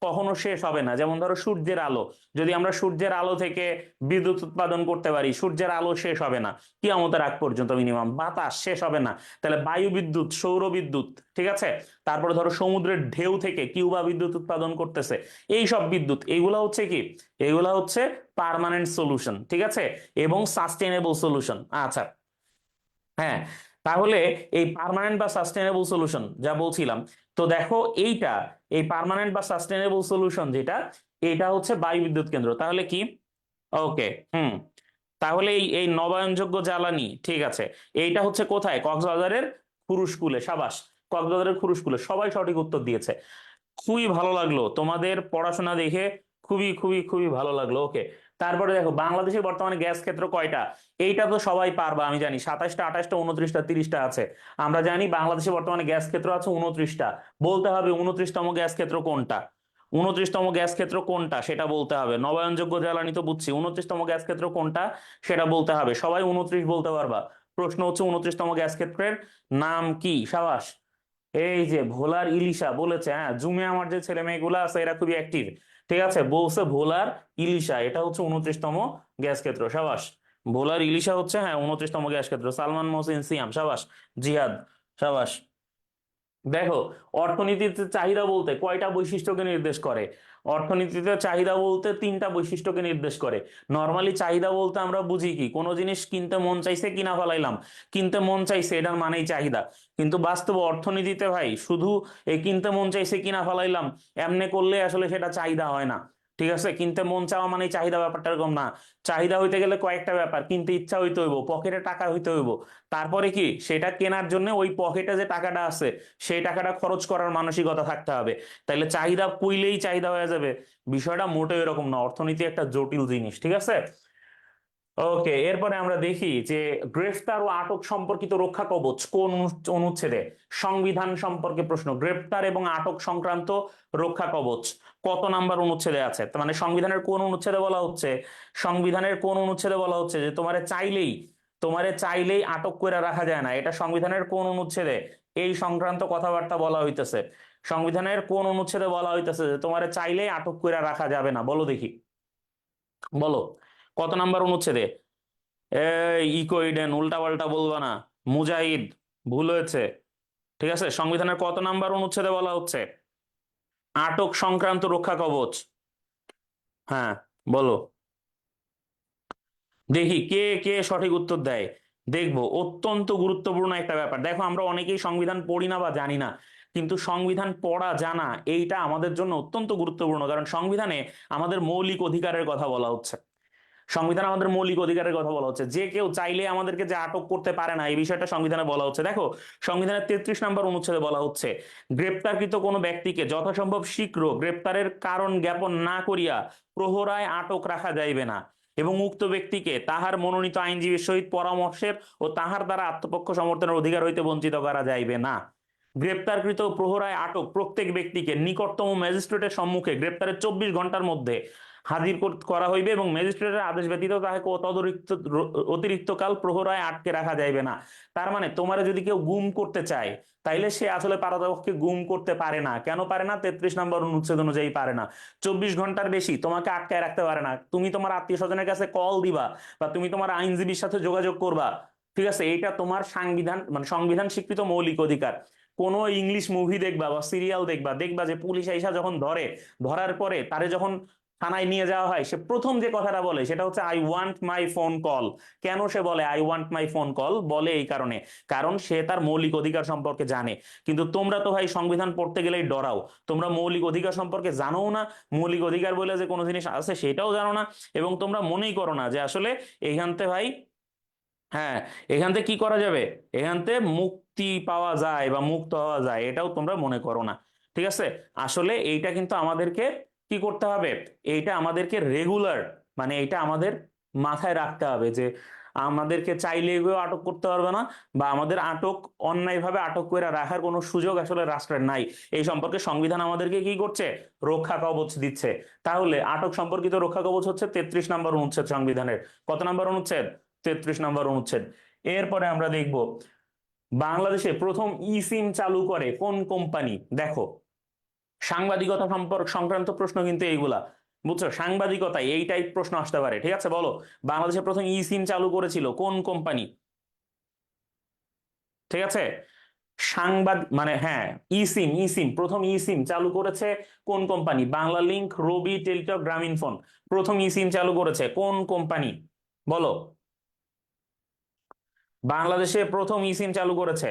কখনো শেষ হবে না। যেমন ধরো সূর্যের আলো, যদি আমরা সূর্যের আলো থেকে বিদ্যুৎ উৎপাদন করতে পারি, সূর্যের আলো শেষ হবে না কিয়ামতের আগ পর্যন্ত মিনিমাম, বাতাস শেষ হবে না। তাহলে বায়ু বিদ্যুৎ, সৌর বিদ্যুৎ, ঠিক আছে। তারপরে ধরো সমুদ্রের ঢেউ থেকে কিউবা বিদ্যুৎ উৎপাদন করতেছে, এই সব বিদ্যুৎ এগুলা হচ্ছে কি, এগুলা হচ্ছে পার্মানেন্ট সলিউশন, ঠিক আছে, এবং সাস্টেনেবল সলিউশন। আচ্ছা, হ্যাঁ, তাহলে এই পার্মানেন্ট বা সাস্টেনেবল সলিউশন যা বলছিলাম, তো দেখো এই পার্মানেন্ট বা সাস্টেনেবল সলিউশন যেটা, এটা হচ্ছে বায়ু বিদ্যুৎ কেন্দ্র। তাহলে কি? ওকে, হুম, তাহলে এই এই নবায়নযোগ্য জ্বালানি, ঠিক আছে, এইটা হচ্ছে কোথায়? কক্সবাজারের খুরুশকুলে। সাবাস, কক্সবাজারের খুরুশকুলে, সবাই সঠিক উত্তর দিয়েছে। খুবই ভালো লাগলো তোমাদের পড়াশোনা দেখে, খুবই খুবই খুবই ভালো লাগলো। ওকে, তারপরে দেখো বাংলাদেশে বর্তমানে গ্যাস ক্ষেত্র কয়টা? এইটা তো সবাই পারবা আমি জানি, 27টা, 28টা, 29টা, 30টা আছে। আমরা জানি বাংলাদেশে বর্তমানে গ্যাস ক্ষেত্র আছে 29টা। বলতে হবে 29তম গ্যাস ক্ষেত্র কোনটা, 29তম গ্যাস ক্ষেত্র কোনটা সেটা বলতে হবে। নবায়নযোগ্য জ্বালানি তো বুঝছি, 29তম গ্যাস ক্ষেত্র কোনটা সেটা বলতে হবে। সবাই 29 বলতে পারবা। প্রশ্ন হচ্ছে 29তম গ্যাস ক্ষেত্রের নাম কি? সাবাস, এই যে ভোলার ইলিশা বলেছে। হ্যাঁ, জুমে আমার যে ছেলে মেয়েগুলো আছে এরা খুবই অ্যাক্টিভ। ঠিক আছে, বলছে ভোলার ইলিশা, এটা হচ্ছে 29তম গ্যাস ক্ষেত্র। সাবাস, ভোলার ইলিশা হচ্ছে হ্যাঁ 29তম গ্যাস ক্ষেত্র। সালমান মোহসিন সিয়াম, সাবাস। জিহাদ, সাবাস। দেখো, অর্থনীতিতে চাহিদা বলতে কয়টা বৈশিষ্ট্যকে নির্দেশ করে? অর্থনীতিতে চাহিদা বলতে তিনটা বৈশিষ্ট্যকে নির্দেশ করে। নর্মালি চাহিদা বলতে আমরা বুঝি কি, কোনো জিনিস কিনতে মন চাইছে কিনা ফেলাইলাম, কিনতে মন চাইছে এটার মানেই চাহিদা। কিন্তু বাস্তব অর্থনীতিতে ভাই শুধু এই কিনতে মন চাইছে কিনা ফেলাইলাম এমনি করলে আসলে সেটা চাহিদা হয় না। ঠিক আছে, কিনতে মন চাওয়া মানে চাহিদা, ব্যাপারটা এরকম না। চাহিদা হইতে গেলে কয়েকটা ব্যাপার, কিনতে ইচ্ছা হইতে হইব, পকেটে টাকা হইতে হইব, তারপরে কি সেটা কেনার জন্য ওই পকেটে যে টাকাটা আছে সেই টাকাটা খরচ করার মানসিকতা থাকতে হবে। তাইলে চাহিদা কইলেই চাহিদা হয়ে যাবে, বিষয়টা মোটেও এরকম না। অর্থনীতি একটা জটিল জিনিস, ঠিক আছে। ওকে, এরপরে আমরা দেখি যে গ্রেফতার ও আটক সম্পর্কিত রক্ষা কবচ কোন অনুচ্ছেদে। সংবিধান সম্পর্কে প্রশ্ন, গ্রেফতার এবং আটক সংক্রান্ত রক্ষা কবচ কত নাম্বার অনুচ্ছেদে আছে? তার মানে সংবিধানের কোন অনুচ্ছেদে বলা হচ্ছে, সংবিধানের কোন অনুচ্ছেদে বলা হচ্ছে যে তোমারে চাইলেই আটক করে রাখা যায় না? এটা সংবিধানের কোন অনুচ্ছেদে এই সংক্রান্ত কথাবার্তা বলা হইতেছে? সংবিধানের কোন অনুচ্ছেদে বলা হইতেছে যে তোমারে চাইলেই আটক করে রাখা যাবে না? বলো দেখি, বলো কত নাম্বার অনুচ্ছেদে? এই ইকোইডেন, উল্টা পাল্টা বলবা না। মুজাহিদ, ভুল হয়েছে। ঠিক আছে, সংবিধানের কত নাম্বার অনুচ্ছেদে বলা হচ্ছে আটক সংক্রান্ত রক্ষা কবচ? হ্যাঁ, বলো দেখি কে কে সঠিক উত্তর দেয়। দেখবো, অত্যন্ত গুরুত্বপূর্ণ একটা ব্যাপার। দেখো, আমরা অনেকেই সংবিধান পড়ি না বা জানি না, কিন্তু সংবিধান পড়া জানা এইটা আমাদের জন্য অত্যন্ত গুরুত্বপূর্ণ, কারণ সংবিধানে আমাদের মৌলিক অধিকারের কথা বলা হচ্ছে। সংবিধানে আমাদের মৌলিক অধিকারের কথা বলা হচ্ছে, যে কেউ চাইলে আমাদেরকে যে আটক করতে পারে না এই বিষয়টা সংবিধানে বলা হচ্ছে। দেখো, সংবিধানের 33 নম্বর অনুচ্ছেদে বলা হচ্ছে গ্রেপ্তারকৃত কোনো ব্যক্তিকে যথাসম্ভব শীঘ্র গ্রেপ্তারের কারণ জ্ঞাপন না করিয়া প্রহরায় আটক রাখা যাইবে না, এবং উক্ত ব্যক্তিকে তাহার মনোনীত আইনজীবীর সহিত পরামর্শের ও তাহার দ্বারা আত্মপক্ষ সমর্থনের অধিকার হইতে বঞ্চিত করা যাইবে না। গ্রেপ্তারকৃত প্রহরায় আটক প্রত্যেক ব্যক্তিকে নিকটতম ম্যাজিস্ট্রেটের সম্মুখে গ্রেপ্তারের 24 ঘন্টার মধ্যে হাজির করা হইবে, এবং ম্যাজিস্ট্রেটের আদেশ ব্যতীত তাহাকে অতিরিক্ত কাল প্রহরায় আটকে রাখা যাইবে না। তার মানে তোমারে যদি কেউ গুম করতে চায়, তাইলে সে আসলে পারতপক্ষে গুম করতে পারে না। কেন পারে না? 33 নম্বর অনুচ্ছেদ অনুযায়ী পারে না। 24 ঘন্টার বেশি তোমাকে আটকায় রাখতে পারে না। তুমি তোমার আত্মীয় স্বজনের কাছে কল দিবা বা তুমি তোমার আইনজীবীর সাথে যোগাযোগ করবা, ঠিক আছে, এইটা তোমার সংবিধান মানে সংবিধান স্বীকৃত মৌলিক অধিকার। কোনো ইংলিশ মুভি দেখবা বা সিরিয়াল দেখবা, দেখবা যে পুলিশ আইসা যখন ধরার পরে তারে যখন থানায় নিয়ে যাওয়া হয়, সে প্রথম যে কথাটা বলে সেটা হচ্ছে I want my phone call. কেন সে বলে I want my phone call? বলে এই কারণে, কারণ সে তার মৌলিক অধিকার সম্পর্কে জানে। কিন্তু তোমরা তো ভাই সংবিধান পড়তে গেলেই ডরাও, তোমরা মৌলিক অধিকার সম্পর্কে জানোও না, মৌলিক অধিকার বলে যে কোনো জিনিস আছে সেটাও জানো না, এবং তোমরা মনেই করো না যে আসলে এইখানতে ভাই, হ্যাঁ, এখান থেকে কি করা যাবে, এখান থেকে মুক্তি পাওয়া যায় বা মুক্ত হওয়া যায়, এটাও তোমরা মনে করো না। ঠিক আছে, আসলে এইটা কিন্তু আমাদেরকে কি করতে হবে, এইটা আমাদেরকে রেগুলার, মানে এইটা আমাদের মাথায় রাখতে হবে যে আমাদেরকে চাইলে এগুলো আটক করতে পারবে না, বা আমাদের আটক অন্যায়ভাবে আটক করে রাখার কোনো সুযোগ আসলে রাষ্ট্রের নাই। এই সম্পর্কে সংবিধান আমাদেরকে কি করছে, রক্ষা কবচ দিচ্ছে। তাহলে আটক সম্পর্কিত রক্ষা কবচ হচ্ছে 33 নম্বর অনুচ্ছেদ সংবিধানের। কত নম্বর অনুচ্ছেদ? 33 নম্বর অনুচ্ছেদ। এরপরে আমরা দেখব বাংলাদেশে প্রথম ই সিম চালু করে কোন কোম্পানি। দেখো, সাংবাদিকতা সংক্রান্ত প্রশ্ন কিন্তু এইগুলা, বুঝছো, সাংবাদিকতায় এই টাইপ প্রশ্ন আসতে পারে। ঠিক আছে, বলো বাংলাদেশে প্রথম ই সিম চালু করেছিল কোন কোম্পানি? ঠিক আছে, মানে হ্যাঁ, ই সিম প্রথম ই সিম চালু করেছে কোন কোম্পানি? বাংলা লিংক, রবি, টেলিটক, গ্রামীণ ফোন। প্রথম ই সিম চালু করেছে কোন কোম্পানি? বলো, বাংলাদেশে প্রথম ই সিম চালু করেছে।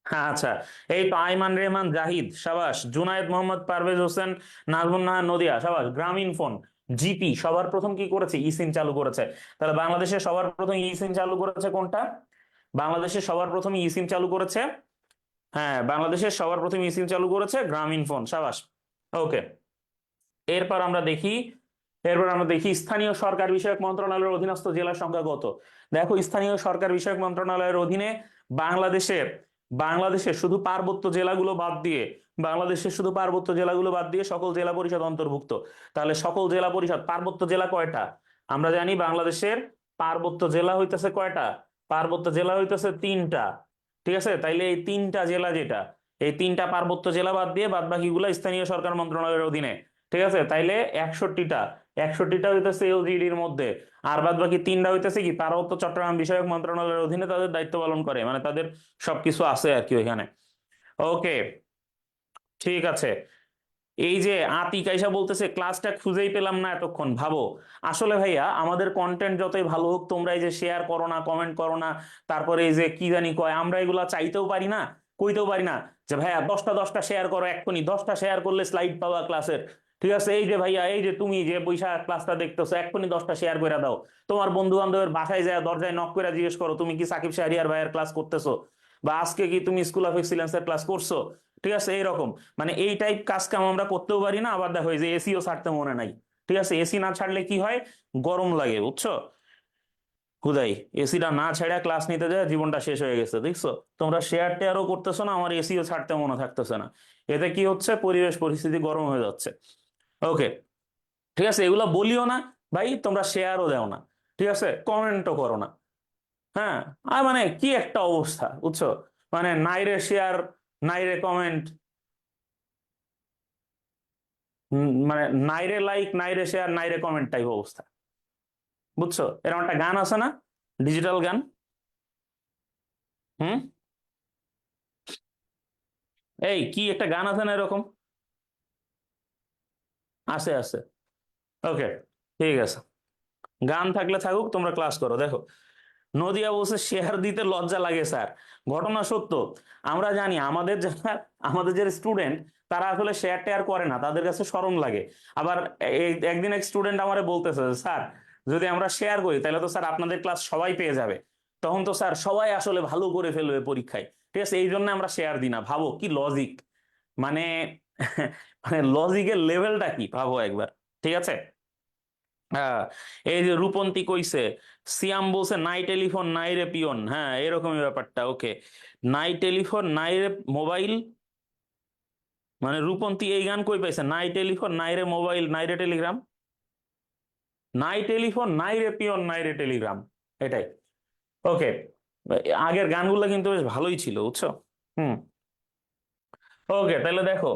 হ্যাঁ, আচ্ছা, এই তো আইমান রেহমান জাহিদ, সাবাস। জুনায়েদ মোহাম্মদ, পারভেজ হোসেন, নাজমুন নাহার, নদিয়া, সাবাস। গ্রামীণ ফোন, জিপি সবার প্রথম কি করেছে? ই সিম চালু করেছে। তাহলে বাংলাদেশে সবার প্রথম ই সিম চালু করেছে কোনটা? বাংলাদেশে সবার প্রথম ই সিম চালু করেছে, হ্যাঁ, বাংলাদেশের সবার প্রথম ই সিম চালু করেছে গ্রামীণ ফোন, সাবাস। ওকে, এরপর আমরা দেখি এরপর আমরা দেখি স্থানীয় সরকার বিষয়ক মন্ত্রণালয়ের অধীনস্থ জেলার সংখ্যা কত। দেখো, স্থানীয় সরকার বিষয়ক মন্ত্রণালয়ের অধীনে বাংলাদেশের বাংলাদেশের শুধু পার্বত্য জেলাগুলো বাদ দিয়ে সকল জেলা পরিষদ অন্তর্ভুক্ত। তাহলে সকল জেলা পরিষদ, পার্বত্য জেলা কয়টা? আমরা জানি বাংলাদেশের পার্বত্য জেলা হইতেছে কয়টা? পার্বত্য জেলা হইতেছে 3টা। ঠিক আছে, তাইলে এই 3টা জেলা, যেটা এই 3টা পার্বত্য জেলা বাদ দিয়ে বাদ বাকিগুলা স্থানীয় সরকার মন্ত্রণালয়ের অধীনে। ঠিক আছে, তাইলে 61টা হইতেছে এলজিডির মধ্যে, আর বাদ বাকি 3টা হইতেছে কি পার্বত্য চট্টগ্রাম বিষয়ক মন্ত্রণালয়ের অধীনে তাদের দায়িত্ব পালন করে, মানে তাদের সবকিছু আছে আর কি ওইখানে। ওকে, ঠিক আছে। এই যে আতিক আইসা বলতেছে ক্লাসটা খুঁজেই পেলাম না এতক্ষণ, ভাবো। আসলে ভাইয়া, আমাদের কন্টেন্ট যতই ভালো হোক, তোমরা এই যে শেয়ার করো না, কমেন্ট করো না, তারপরে এই যে কি জানি কয়, আমরা এগুলা চাইতেও পারি না, কইতেও পারি না যে ভাইয়া 10টা শেয়ার করো এক্ষুনি, 10টা শেয়ার করলে স্লাইড পাওয়া ক্লাসের। ঠিক আছে? এই যে ভাইয়া, এই যে তুমি যে বৈশা ক্লাসটা দেখতেছো, এক্ষুনি 10টা শেয়ার করে দাও। তোমার বন্ধু বান্ধবের বাসায় যায়, দরজায় নক করে জিজ্ঞেস করো তুমি কি সাকিব শাহরিয়ার ভাইয়ের ক্লাস করতেছো, বা আজকে কি তুমি স্কুল অফ এক্সিলেন্সের ক্লাস করছো। ঠিক আছে? এইরকম মানে এই টাইপ কাজ কাম আমরা করতেও পারি না। আবার দেখো এই যে এসিও ছাড়তে মনে নাই। ঠিক আছে? এসি না ছাড়লে কি হয়, গরম লাগে, বুঝছো? হুদাই এসিটা না ছেড়ে ক্লাস নিতে যায় জীবনটা শেষ হয়ে গেছে, দেখছো? তোমরা শেয়ার টেয়ারও করতেছো না, আমার এসিও ছাড়তে মনে থাকতেছে না। এতে কি হচ্ছে, পরিবেশ পরিস্থিতি গরম হয়ে যাচ্ছে। ওকে, ঠিক আছে, এগুলা বলিও না ভাই, তোমরা শেয়ারও দাও না, ঠিক আছে, কমেন্টও করো না। হ্যাঁ, আর মানে কি একটা অবস্থা, বুঝছো? মানে নাইরে শেয়ার, নাইরে কমেন্ট, মানে নাইরে লাইক, নাইরে শেয়ার, নাইরে কমেন্ট টাইপ অবস্থা, বুঝছো? এরকম একটা গান আছে না, ডিজিটাল গান? হুম, এই কি একটা গান আছে না এরকম? আছে আছে। ওকে, ঠিক আছে, গান থাকলে থাকুক, তোমরা ক্লাস করো। দেখো, নদিয়া বলছে শেয়ার দিতে লজ্জা লাগে স্যার। ঘটনা সত্য। আমরা জানি আমাদের যারা স্টুডেন্ট, তারা আসলে শেয়ার টেয়ার করে না, তাদের কাছে শরম লাগে। আবার একদিন এক স্টুডেন্ট আমারে বলতেছে যে, স্যার যদি আমরা শেয়ার করি তাহলে তো স্যার আপনাদের ক্লাস সবাই পেয়ে যাবে, তখন তো স্যার সবাই আসলে ভালো করে ফেলবে পরীক্ষায়। ঠিক আছে, এই জন্য আমরা শেয়ার দিই না। ভাবো কি লজিক, মানে মানে লজিকের লেভেলটা কি ভাবো একবার। ঠিক আছে? হ্যাঁ, এই যে রূপন্তি কইছে, সিয়াম বলছে নাই টেলিফোন নাই রে পিয়ন, হ্যাঁ এরকমই ব্যাপারটা। ওকে, নাই টেলিফোন নাই রে মোবাইল, মানে রূপন্তি এই গান কই পাইছে, নাই টেলিফোন নাই রে মোবাইল নাই রে টেলিগ্রাম, নাই টেলিফোন নাই রে পিয়ন নাই রে টেলিগ্রাম, এটাই। ওকে, আগের গানগুলো কিন্তু বেশ ভালোই ছিল, বুঝছো? হুম। ওকে, তাহলে দেখো,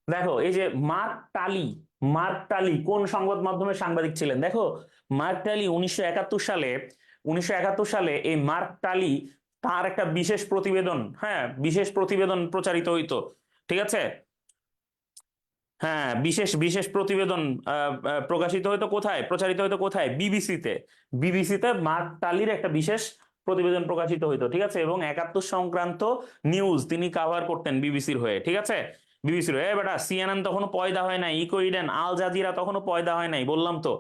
দেখো এই যে মার্ক টালি, মার্ক টালি কোন সংবাদ মাধ্যমের সাংবাদিক ছিলেন দেখো। মার্ক টালি 1971 সালে, 1971 সালে এই মার্ক টালি, তার একটা বিশেষ প্রতিবেদন, হ্যাঁ বিশেষ প্রতিবেদন প্রচারিত হইতো। ঠিক আছে? হ্যাঁ, বিশেষ বিশেষ প্রতিবেদন প্রকাশিত হইতো কোথায়, প্রচারিত হইতো কোথায়, বিবিসিতে। বিবিসিতে মার্ক টালির একটা বিশেষ প্রতিবেদন প্রকাশিত হইতো। ঠিক আছে? এবং 71 সংক্রান্ত নিউজ তিনি কাভার করতেন বিবিসির হয়ে। ঠিক আছে? বিবিসির হয়ে বেটা, সিএনএন তখনো পয়দা হয় নাই, ইকোইডেন আল জাজিরা তখনো পয়দা হয় নাই, বললাম তো।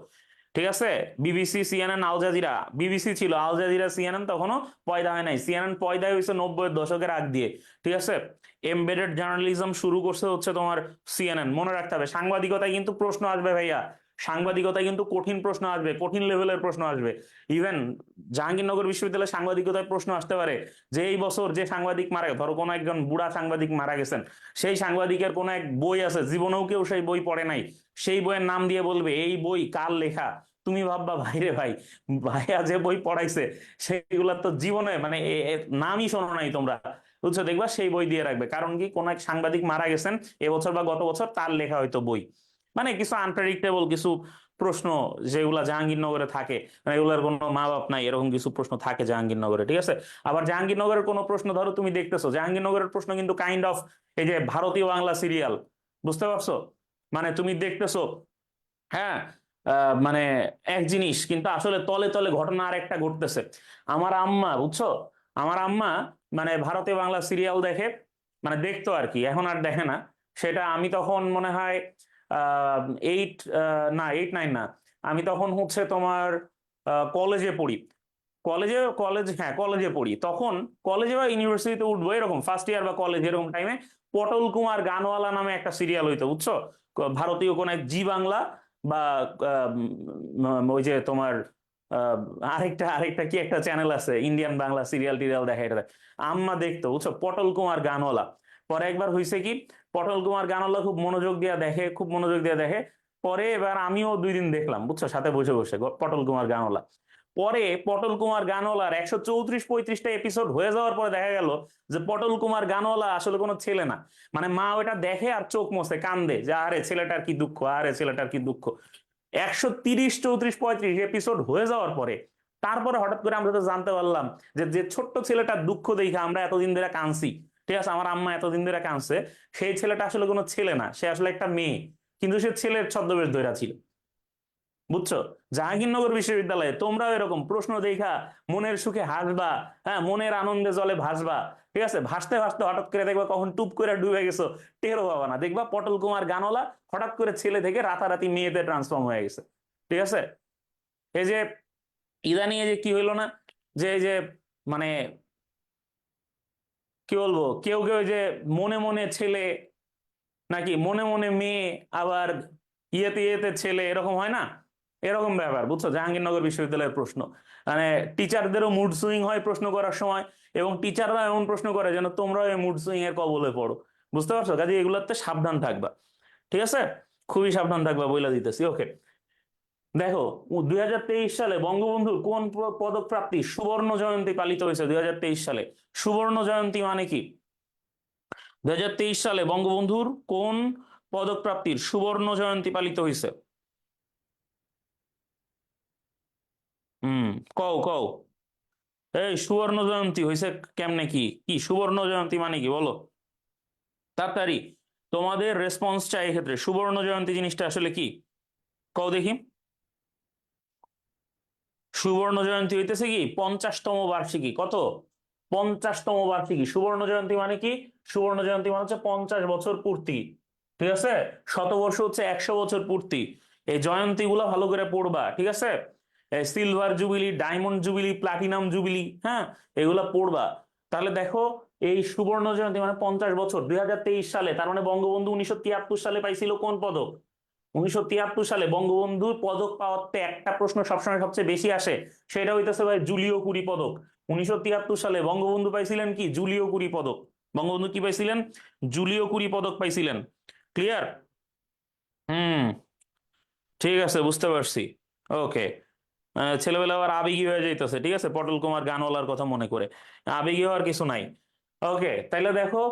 ঠিক আছে? BBC CNN Al Jazeera, BBC ছিল, আল জাজিরা সিএনএন তখনো পয়দা হয় নাই। সিএনএন পয়দা হয়েছে 90-এর দশকের আগ দিয়ে। ঠিক আছে? এমবেডেড জার্নালিজম শুরু করছে হচ্ছে তোমার সিএনএন। মনে রাখতে হবে, সাংবাদিকতায় কিন্তু প্রশ্ন আসবে ভাইয়া, সাংবাদিকতায় কিন্তু কঠিন প্রশ্ন আসবে, কঠিন লেভেলের প্রশ্ন আসবে। ইভেন জাহাঙ্গীরনগর বিশ্ববিদ্যালয়ের সাংবাদিকতায় প্রশ্ন আসতে পারে যে এই বছর যে সাংবাদিক মারা, ধরো কোনো একজন বুড়া সাংবাদিক মারা গেছেন, সেই সাংবাদিকের কোনো এক বই আছে, জীবনেও কেউ সেই বই পড়ে নাই, সেই বইয়ের নাম দিয়ে বলবে এই বই কার লেখা। তুমি ভাববা ভাইরে ভাই, ভাইয়া যে বই পড়াইছে সেইগুলা তো জীবনে মানে নামই শোনো নাই তোমরা, বুঝছো? দেখবা সেই বই দিয়ে রাখবে, কারণ কি কোন এক সাংবাদিক মারা গেছেন এবছর বা গত বছর, তার লেখা হয়তো বই। মানে কিছু আনপ্রেডিক্টেবল কিছু প্রশ্ন যেগুলা জাহাঙ্গীরনগরে থাকে, মানে এগুলার কোনো মা বাপ নাই, এরকম কিছু প্রশ্ন থাকে জাহাঙ্গীরনগরে। ঠিক আছে? আবার জাহাঙ্গীরনগরের কোনো প্রশ্ন ধরো তুমি দেখতেছো, জাহাঙ্গীরনগরের প্রশ্ন কিন্তু কাইন্ড অফ এই যে ভারতীয় বাংলা সিরিয়াল, বুঝতে পারছো? মানে তুমি দেখতেছো, হ্যাঁ, মানে এক জিনিস কিন্তু আসলে তলে তলে ঘটনা আর একটা ঘটতেছে। আমার আম্মা, বুঝছো, আমার আম্মা মানে ভারতীয় বাংলা সিরিয়াল দেখে, মানে দেখতো আর কি, এখন আর দেখে না। সেটা আমি তখন মনে হয় এইট, না 8-9 না, আমি তখন হচ্ছে তোমার কলেজে পড়ি, হ্যাঁ কলেজে পড়ি তখন। কলেজে বা ইউনিভার্সিটিতে উঠবো এরকম ফার্স্ট ইয়ার বা কলেজ এরকম টাইমে পটল কুমার গানওয়ালা নামে একটা সিরিয়াল হইতো, বুঝছো? ভারতীয় কোন এক জি বাংলা বা ওই যে তোমার আহ, আরেকটা আরেকটা কি একটা চ্যানেল আছে, ইন্ডিয়ান বাংলা সিরিয়াল টিরিয়াল দেখা, এটা আম্মা দেখতো, বুঝছো, পটল কুমার গানওয়ালা। পরে একবার হয়েছে কি, পটল কুমার গানওয়ালা খুব মনোযোগ দিয়ে দেখে, খুব মনোযোগ দিয়ে দেখে। পরে এবার আমিও 2 দিন দেখলাম, বুঝছো, সাথে বসে বসে পটল কুমার গানওয়ালা। পরে পটল কুমার গানওয়ালার 134-35টা এপিসোড হয়ে যাওয়ার পরে দেখা গেল যে পটল কুমার গানওয়ালা আসলে কোনো ছেলে না। মানে মা ওটা দেখে আর চোখ মোছে, কান্দে যে আরে ছেলেটার কি দুঃখ, আরে ছেলেটার কি দুঃখ। 130-34-35 এপিসোড হয়ে যাওয়ার পরে তারপরে হঠাৎ করে আমরা তো জানতে পারলাম যে যে ছোট্ট ছেলেটার দুঃখ দেখে আমরা এতদিন ধরে কাঁদছি, ঠিক আছে, আমার আম্মা এতদিন ধরে কাঁদছে, সেই ছেলেটা আসলে কোনো ছেলে না, সে আসলে একটা মেয়ে, কিন্তু সে ছেলের ছদ্মবেশ ধরে ছিল। বুঝছো? জাহাঙ্গীরনগর বিশ্ববিদ্যালয়ে তোমরাও এরকম প্রশ্ন দেখা মনের সুখে হাসবা, হ্যাঁ, মনের আনন্দে জলে ভাসবা। ঠিক আছে, ভাসতে ভাসতে হঠাৎ করে দেখবা কখন টুপ করে ডুবে গেছো, টেরও পাবা না। দেখবা পটল কুমার গানওয়ালা হঠাৎ করে ছেলে থেকে রাতারাতি মেয়েতে ট্রান্সফর্ম হয়ে গেছে। ঠিক আছে, এই যে ইদানিং এই যে কি হইলো না, যে এই যে মানে কি বলবো, কেউ কেউ যে মনে মনে ছেলে নাকি মনে মনে মেয়ে, আবার ইয়েতে ইয়েতে ছেলে, এরকম হয় না? এরকম ব্যাপার, বুঝছো? জাহাঙ্গীরনগর বিশ্ববিদ্যালয়ের প্রশ্ন মানে টিচারদেরও মুড সুইং হয় প্রশ্ন করার সময়, এবং টিচাররা এমন প্রশ্ন করে যেন তোমরাও এই মুড সুইং এর কবলে পড়ো। বুঝতে পারছো? কাজে এগুলোতে সাবধান থাকবা। ঠিক আছে, খুবই সাবধান থাকবা বইলা দিতেছি। ওকে, দেখো 2023 সালে বঙ্গবন্ধুর কোন পদক প্রাপ্তি সুবর্ণ জয়ন্তী পালিত হয়েছে? 2023 সালে সুবর্ণ জয়ন্তী মানে কি? 2023 সালে বঙ্গবন্ধুর কোন পদক প্রাপ্তির সুবর্ণ জয়ন্তী পালিত হয়েছে? হুম, কও কও। এই সুবর্ণ জয়ন্তী হয়েছে কেমনে? কি কি সুবর্ণ জয়ন্তী মানে কি বলো তাড়াতাড়ি। তোমাদের রেসপন্স চাই এক্ষেত্রে। সুবর্ণ জয়ন্তী জিনিসটা আসলে কি কও দেখি। সুবর্ণ জয়ন্তী হইতেছে কি 50তম বার্ষিকী। কত? 50তম বার্ষিকী। সুবর্ণ জয়ন্তী মানে কি? সুবর্ণ জয়ন্তী মানে হচ্ছে 50 বছর পূর্তি। ঠিক আছে, শতবর্ষ হচ্ছে 100 বছর পূর্তি। এই জয়ন্তী গুলা ভালো করে পড়বা। ঠিক আছে, silver jubilee, diamond jubilee, platinum jubilee, হ্যাঁ, এগুলা পড়বা। তাহলে দেখো, এই সুবর্ণ জয়ন্তী মানে 50 বছর 2023 সালে, তার মানে বঙ্গবন্ধু 1973 সালে পাইছিল কোন পদক? 1973 সালে বঙ্গবন্ধুর পদক পাওয়াতে একটা প্রশ্ন সবসময় সবচেয়ে বেশি আসে, সেটা হইতেছে ভাই জুলিও কুরি পদক। 1973 সালে বঙ্গবন্ধু পাইছিলেন কি? জুলিও কুরি পদক। বঙ্গবন্ধু কি পাইছিলেন? জুলিও কুরি পদক পাইছিলেন। ক্লিয়ার? হুম, ঠিক আছে, বুঝতে পারছি। ওকে, ছেলেবেলা আবার আবেগী হয়ে যাইতেছে। ঠিক আছে, পটল কুমার গানওয়ালার কথা মনে করে আবেগী হওয়ার কিছু নাই। ওকে, তাইলে দেখো,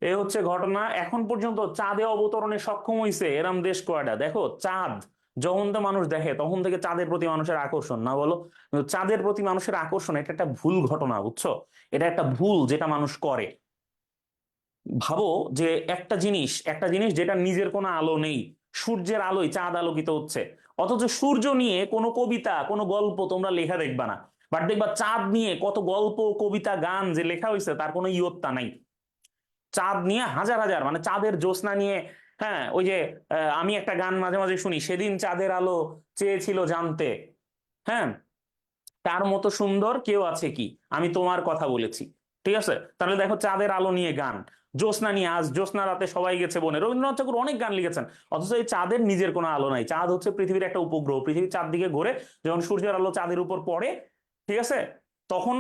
এ হচ্ছে ঘটনা। এখন পর্যন্ত চাঁদে অবতরণে সক্ষম হয়েছে এরম দেশ কয়টা? দেখো, চাঁদ যখন তো মানুষ দেখে তখন থেকে চাঁদের প্রতি মানুষের আকর্ষণ, না বলো? কিন্তু চাঁদের প্রতি মানুষের আকর্ষণ এটা একটা ভুল ঘটনা, বুঝছো? এটা একটা ভুল যেটা মানুষ করে। ভাবো যে একটা জিনিস যেটা নিজের কোনো আলো নেই, সূর্যের আলোয় চাঁদ আলোকিত হচ্ছে, অথচ সূর্য নিয়ে কোনো কবিতা কোনো গল্প তোমরা লেখা দেখবা না। বাট দেখবা চাঁদ নিয়ে কত গল্প, কবিতা, গান যে লেখা হয়েছে তার কোনো ইয়ত্তা নাই। চাঁদ নিয়ে হাজার হাজার, মানে চাঁদের জ্যোৎস্না নিয়ে, হ্যাঁ, ওই যে আমি একটা গান মাঝে মাঝে শুনি, সেদিন চাঁদের আলো চেয়েছিল জানতে, হ্যাঁ, তার মতো সুন্দর কেউ আছে কি, আমি তোমার কথা বলেছি। ঠিক আছে, তাহলে দেখো, চাঁদের আলো নিয়ে গান, জ্যোৎস্না নিয়ে, আজ জ্যোৎস্না রাতে সবাই গেছে বনে, রবীন্দ্রনাথ ঠাকুর অনেক গান লিখেছেন। অথচ এই চাঁদের নিজের কোনো আলো নাই। চাঁদ হচ্ছে পৃথিবীর একটা উপগ্রহ, পৃথিবীর চারদিকে ঘোরে, যখন সূর্যের আলো চাঁদের উপর পড়ে, ঠিক আছে, তখন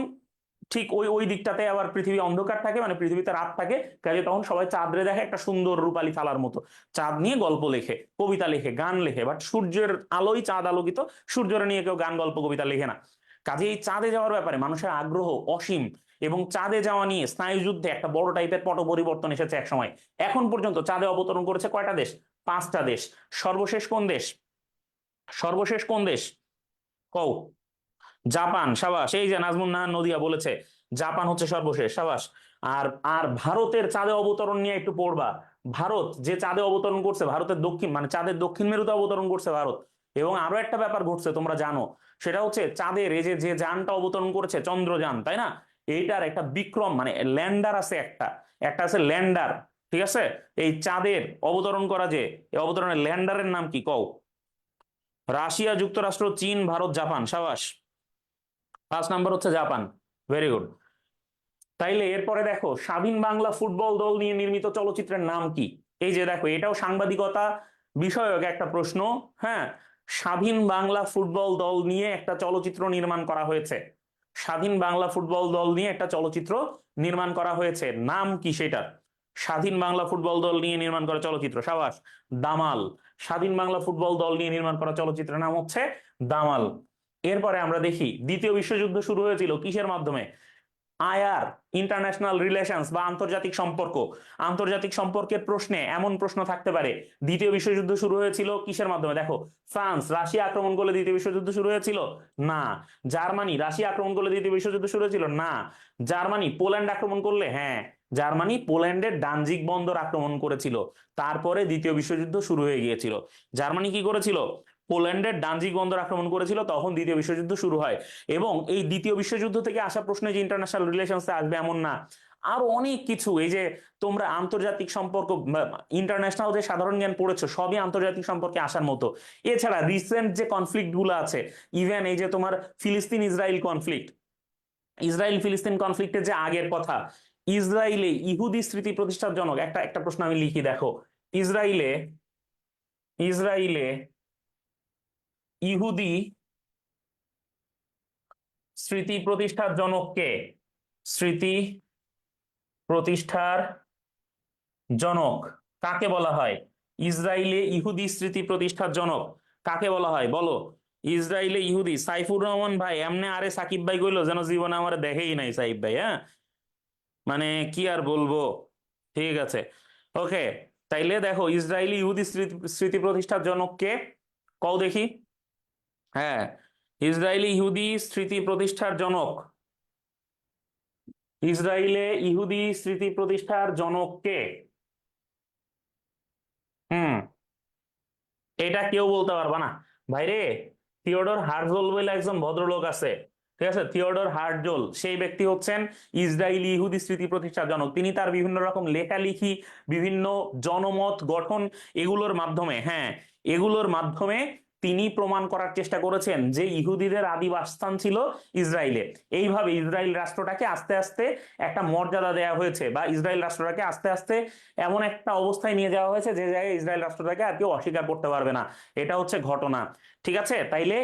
ঠিক ওই ওই দিকটাতে আবার পৃথিবী অন্ধকার থাকে, মানে পৃথিবীতে রাত থাকে। কাজে তখন সবাই চাঁদরে দেখে একটা সুন্দর রূপালী থালার মতো। চাঁদ নিয়ে গল্প লেখে, কবিতা লেখে, গান লেখে, বাট সূর্যের আলোই চাঁদ আলোকিত, সূর্যের নিয়ে কেউ গান গল্প কবিতা লেখে না। কাজে এই চাঁদে যাওয়ার ব্যাপারে মানুষের আগ্রহ অসীম, এবং চাঁদে যাওয়া নিয়ে স্নায়ুযুদ্ধে একটা বড় টাইপের পট পরিবর্তন এসেছে এক সময়। এখন পর্যন্ত চাঁদে অবতরণ করেছে কয়টা দেশ? 5টা দেশ। সর্বশেষ কোন দেশ? সর্বশেষ কোন দেশ কও? জাপান। সাবাস, এই যে নাজমুন নাহার নদিয়া বলেছে জাপান হচ্ছে সর্বশেষ। সাবাস। আর আর ভারতের চাঁদে অবতরণ নিয়ে একটু পড়বা। ভারত যে চাঁদে অবতরণ করছে, ভারতের দক্ষিণ মানে চাঁদের দক্ষিণ মেরুতে অবতরণ করছে ভারত। এবং আরো একটা ব্যাপার ঘটছে তোমরা জানো, সেটা হচ্ছে চাঁদের এই যে যে যানটা অবতরণ করেছে, চন্দ্রযান, তাই না? এইটার একটা বিক্রম মানে ল্যান্ডার আছে, একটা একটা আছে ল্যান্ডার। ঠিক আছে, এই চাঁদের অবতরণ করা যে এই অবতরণের ল্যান্ডারের নাম কি কও? রাশিয়া, যুক্তরাষ্ট্র, চীন, ভারত, জাপান। সাবাস, 5 নাম্বার হচ্ছে জাপান। Very good. তাইলে এরপরে দেখো, স্বাধীন বাংলা ফুটবল দল নিয়ে নির্মিত চলচ্চিত্রের নাম কি? এই যে দেখো, এটাও সাংবাদিকতা বিষয়ক একটা প্রশ্ন। হ্যাঁ, স্বাধীন বাংলা ফুটবল দল নিয়ে একটা চলচ্চিত্র নির্মাণ করা হয়েছে। স্বাধীন বাংলা ফুটবল দল নিয়ে একটা চলচ্চিত্র নির্মাণ করা হয়েছে, নাম কি সেটা? স্বাধীন বাংলা ফুটবল দল নিয়ে নির্মাণ করা চলচ্চিত্র। সাবাস, দামাল। স্বাধীন বাংলা ফুটবল দল নিয়ে নির্মাণ করা চলচ্চিত্রের নাম হচ্ছে দামাল। এরপরে আমরা দেখি, দ্বিতীয় বিশ্বযুদ্ধ শুরু হয়েছিল কিসের মাধ্যমে? আয়ার, ইন্টারন্যাশনাল রিলেশনস বা আন্তর্জাতিক সম্পর্ক। আন্তর্জাতিক সম্পর্কের প্রশ্নে এমন প্রশ্ন থাকতে পারে, দ্বিতীয় বিশ্বযুদ্ধ শুরু হয়েছিল কিসের মাধ্যমে? দেখো, ফ্রান্স রাশিয়া আক্রমণ করলে দ্বিতীয় বিশ্বযুদ্ধ শুরু হয়েছিল? না। জার্মানি রাশিয়া আক্রমণ করলে দ্বিতীয় বিশ্বযুদ্ধ শুরু হয়েছিল? না। জার্মানি পোল্যান্ড আক্রমণ করলে? হ্যাঁ, জার্মানি পোল্যান্ডের ডানজিগ বন্দর আক্রমণ করেছিল, তারপরে দ্বিতীয় বিশ্বযুদ্ধ শুরু হয়ে গিয়েছিল। জার্মানি কি করেছিল? পোল্যান্ডের ডানজিক বন্দর আক্রমণ করেছিল, তখন দ্বিতীয় বিশ্বযুদ্ধ শুরু হয়। এবং এই দ্বিতীয় বিশ্বযুদ্ধ থেকে আসা প্রশ্নে যে ইন্টারন্যাশনাল রিলেশনস আসবে এমন না, আরো অনেক কিছু। এই যে তোমরা আন্তর্জাতিক সম্পর্ক, ইন্টারন্যাশনাল যে সাধারণ জ্ঞান পড়েছো, সবই আন্তর্জাতিক সম্পর্কে আসার মতো। এছাড়া রিসেন্ট যে কনফ্লিক্ট গুলো আছে, ইভেন এই যে তোমার ফিলিস্তিন ইসরায়েল কনফ্লিক্ট, ইসরায়েল ফিলিস্তিন কনফ্লিক্টের যে আগের কথা, ইসরায়েলে ইহুদি স্মৃতি প্রতিষ্ঠার জনক, একটা একটা প্রশ্ন আমি লিখি দেখো। ইসরায়েলে ইসরায়েলে ইহুদি স্মৃতি প্রতিষ্ঠার জনককে, স্মৃতি প্রতিষ্ঠার জনক কাকে বলা হয়? ইসরায়েলে ইহুদি স্মৃতি প্রতিষ্ঠার জনক কাকে বলা হয় বলো? ইসরায়েলে ইহুদি, সাইফুর রহমান ভাই এমনি আরে সাকিব ভাই কইলো যেন জীবনে আমার দেখেই নাই সাকিব ভাই, হ্যাঁ মানে কি আর বলবো। ঠিক আছে, ওকে। তাইলে দেখো ইসরায়েলি ইহুদি স্মৃতি স্মৃতি প্রতিষ্ঠার জনক কে, কও দেখি। হ্যাঁ, ইসরায়েলি ইহুদি স্মৃতি প্রতিষ্ঠার জনক, ইসরায়েলে ইহুদি স্মৃতি প্রতিষ্ঠার জনক কে? হুম, এটা কেউ বলতে পারবা না ভাইরে। থিওডর হার্জল বলে একজন ভদ্রলোক আছে, ঠিক আছে, থিওডর হার্জল, সেই ব্যক্তি হচ্ছেন ইসরায়েলি ইহুদি স্মৃতি প্রতিষ্ঠার জনক। তিনি তার বিভিন্ন রকম লেখালেখি, বিভিন্ন জনমত গঠন, এগুলোর মাধ্যমে, হ্যাঁ, এগুলোর মাধ্যমে তিনি প্রমাণ করার চেষ্টা করেছেন যে ইহুদিদের আদি বাসস্থান ছিল ইসরায়েলে। এইভাবে ইসরায়েল রাষ্ট্রটাকে আস্তে আস্তে একটা মর্যাদা দেওয়া হয়েছে, বা ইসরায়েল রাষ্ট্রটাকে আস্তে আস্তে এমন একটা অবস্থায় নিয়ে যাওয়া হয়েছে যে জায়গায় ইসরায়েল রাষ্ট্রটাকে আর কেউ অস্বীকার করতে পারবে না। এটা হচ্ছে ঘটনা, ঠিক আছে। তাইলে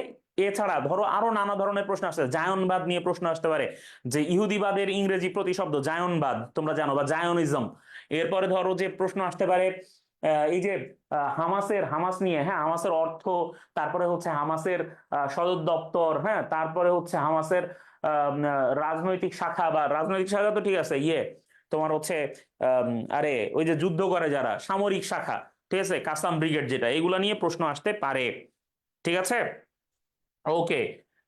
এছাড়া ধরো আরো নানা ধরনের প্রশ্ন আসছে, জায়নবাদ নিয়ে প্রশ্ন আসতে পারে, যে ইহুদিবাদের ইংরেজি প্রতিশব্দ জায়নবাদ তোমরা জানো, বা জায়নিজম। এরপরে ধরো যে প্রশ্ন আসতে পারে এই যে হামাস নিয়ে, হ্যাঁ, হামাসের অর্থ, তারপরে হচ্ছে হামাসের সদর দপ্তর, হ্যাঁ, তারপরে হচ্ছে হামাসের রাজনৈতিক শাখা, বা রাজনৈতিক শাখা তো ঠিক আছে, তোমার হচ্ছে আম, আরে ওই যে যুদ্ধ করে যারা, সামরিক শাখা, ঠিক আছে, কাসাম ব্রিগেড যেটা, এগুলা নিয়ে প্রশ্ন আসতে পারে, ঠিক আছে, ওকে।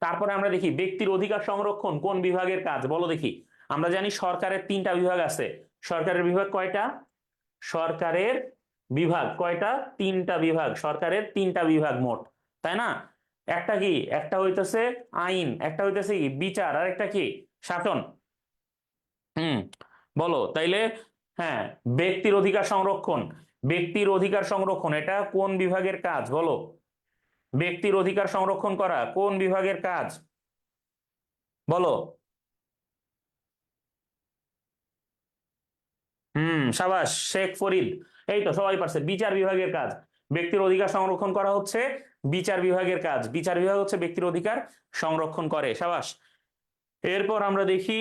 তারপরে আমরা দেখি ব্যক্তির অধিকার সংরক্ষণ কোন বিভাগের কাজ বলো দেখি। আমরা জানি সরকারের তিনটা বিভাগ আছে। সরকারের বিভাগ কয়টা? সরকারের বিভাগ কয়টা? তিনটা বিভাগ, সরকারের তিনটা বিভাগ মোট, তাই না? একটা কি, একটা হইতেছে আইন, একটা হইতেছে কি বিচার, আর একটা কি শাসন। হুম, বলো তাইলে। হ্যাঁ, ব্যক্তির অধিকার সংরক্ষণ, ব্যক্তির অধিকার সংরক্ষণ এটা কোন বিভাগের কাজ বলো? ব্যক্তির অধিকার সংরক্ষণ করা কোন বিভাগের কাজ বলো? সাবাস শেখ ফরিদ, এই তো সবাই পারছে, বিচার বিভাগের কাজ। ব্যক্তির অধিকার সংরক্ষণ করা হচ্ছে বিচার বিভাগের কাজ, বিচার বিভাগ হচ্ছে ব্যক্তির অধিকার সংরক্ষণ করে, সাবাস। এরপর আমরা দেখি,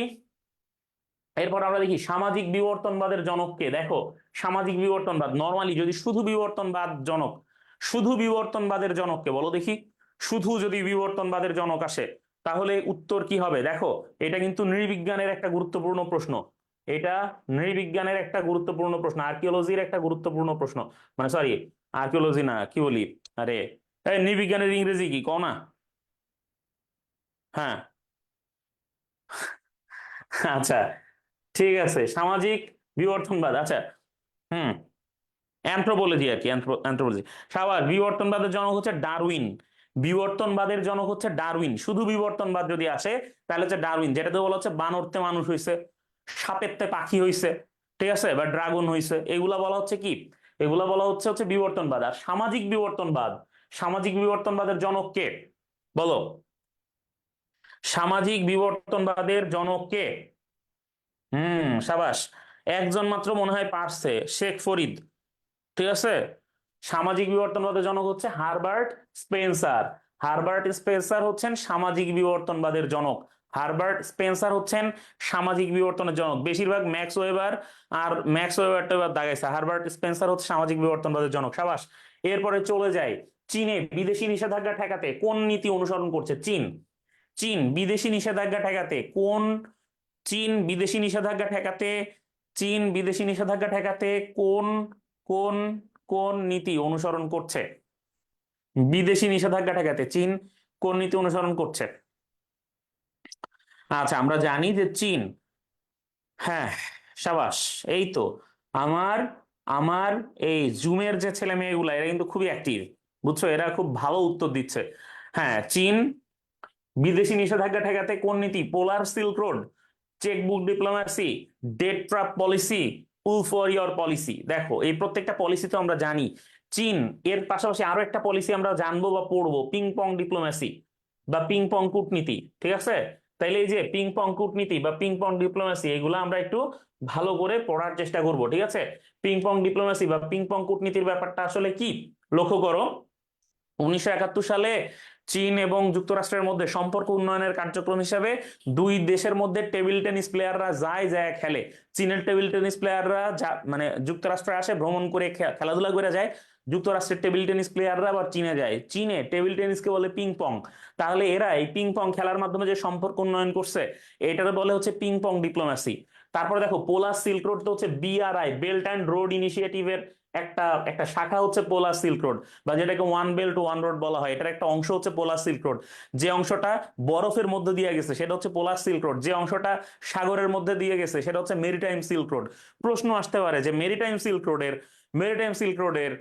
সামাজিক বিবর্তনবাদের জনককে দেখো। সামাজিক বিবর্তনবাদ নরমালি যদি শুধু বিবর্তনবাদ জনক, শুধু বিবর্তনবাদের জনককে বলো দেখি। শুধু যদি বিবর্তনবাদের জনক আসে তাহলে উত্তর কি হবে দেখো। এটা কিন্তু নৃবিজ্ঞানের একটা গুরুত্বপূর্ণ প্রশ্ন, এটা নৃবিজ্ঞানের একটা গুরুত্বপূর্ণ প্রশ্ন, আর্কিওলজির একটা গুরুত্বপূর্ণ প্রশ্ন, মানে সরি, আর্কিওলজি না, কি বলি, আরে এই নৃবিজ্ঞানের ইংরেজি কি কও না? হ্যাঁ, আচ্ছা, ঠিক আছে, সামাজিক বিবর্তনবাদ, আচ্ছা। হুম, অ্যানথ্রোপোলজি আর কি, অ্যানথ্রোপোলজি। সাবাস, বিবর্তনবাদের জনক হচ্ছে ডারউইন। বিবর্তনবাদের জনক হচ্ছে ডারউইন। শুধু বিবর্তনবাদ যদি আসে তাহলে হচ্ছে ডারউইন, যেটাতে বলা হচ্ছে বানরতে মানুষ হইছে, সাপেরতে পাখি হইছে, ঠিক আছে, বা ড্রাগন হইছে, এগুলা বলা হচ্ছে কি, এগুলা বলা হচ্ছে হচ্ছে বিবর্তনবাদ। আর সামাজিক বিবর্তনবাদ, সামাজিক বিবর্তনবাদের জনক কে বলো? সামাজিক বিবর্তনবাদের জনক কে? সাবাস, একজন মাত্র মনে হয় পারছে, শেখ ফরিদ, ঠিক আছে। সামাজিক বিবর্তনবাদের জনক হচ্ছে হারবার্ট স্পেন্সার। হারবার্ট স্পেন্সার হচ্ছেন সামাজিক বিবর্তনবাদের জনক। হারবার্ট স্পেন্সার হচ্ছেন সামাজিক বিবর্তনের জনক। বেশিরভাগ ম্যাক্স ওয়েবার আর ম্যাক্স ওয়েবারটা এবার দাগাইছে, হারবার্ট স্পেন্সার হচ্ছে সামাজিক বিবর্তনবাদের জনক, সাবাস। এরপরে চলে যায় চীনে বিদেশি নিষেধাজ্ঞা ঠেকাতে কোন নীতি অনুসরণ করছে চীন? চীন বিদেশি নিষেধাজ্ঞা ঠেকাতে কোন, চীন বিদেশি নিষেধাজ্ঞা ঠেকাতে, চীন বিদেশি নিষেধাজ্ঞা ঠেকাতে কোন, কোন কোন নীতি অনুসরণ করছে? বিদেশি নিষেধাজ্ঞা ঠেকাতে চীন কোন নীতি অনুসরণ করছে? আচ্ছা, আমরা জানি যে চীন, হ্যাঁ, সাবাস, এই তো আমার আমার এই জুমের যে ছেলে মেয়েগুলা এরা কিন্তু খুবই অ্যাক্টিভ। বুঝছো, এরা খুব ভালো উত্তর দিচ্ছে। হ্যাঁ, চীন বিদেশি নিষেধাজ্ঞা ঠেকাতে কোন নীতি? Polar silk road, chequebook diplomacy, debt trap policy, wolf warrior policy. দেখো এই প্রত্যেকটা পলিসি তো আমরা জানি। চীন এর পাশাপাশি আরো একটা পলিসি আমরা জানবো বা পড়বো, পিং পং ডিপ্লোম্যাসি বা পিং পং কূটনীতি। ঠিক আছে, তাইলে এই যে পিং পং কূটনীতি বা পিং পং ডিপ্লোম্যাসি, এগুলো আমরা একটু ভালো করে পড়ার চেষ্টা করব। ঠিক আছে, পিং পং ডিপ্লোম্যাসি বা পিং পং কূটনীতির ব্যাপারটা আসলে কি লক্ষ্য করো। 1971 সালে চীন এবং যুক্তরাষ্ট্রের মধ্যে সম্পর্ক উন্নয়নের কার্যক্রম হিসাবে দুই দেশের মধ্যে টেবিল টেনিস প্লেয়াররা যায় যায় খেলে। চীনের টেবিল টেনিস প্লেয়াররা মানে যুক্তরাষ্ট্রে আসে, ভ্রমণ করে খেলাধুলা করে যায়। যুক্তরাষ্ট্রের টেবিল টেনিস প্লেয়াররা আবার চীনে যায়। চীনে টেবিল টেনিসকে বলে পিং পং। তাহলে এরা এই পিং পং খেলার মাধ্যমে যে সম্পর্ক উন্নয়ন করছে, এটাকে বলে হচ্ছে পিং পং ডিপ্লোম্যাসি। তারপরে দেখো পোলার সিল্ক রোড তো হচ্ছে বিআরআই, বেল্ট অ্যান্ড রোড ইনিশিয়েটিভের একটা একটা শাখা হচ্ছে পোলার সিল্ক রোড, বা যেটাকে ওয়ান বেল্ট ওয়ান রোড বলা হয়। এটার একটা অংশ হচ্ছে পোলার সিল্ক রোড। যে অংশটা বরফের মধ্যে দিয়ে গেছে সেটা হচ্ছে পোলার সিল্ক রোড, যে অংশটা সাগরের মধ্যে দিয়ে গেছে সেটা হচ্ছে মেরিটাইম সিল্ক রোড। প্রশ্ন আসতে পারে যে মেরিটাইম সিল্ক রোডের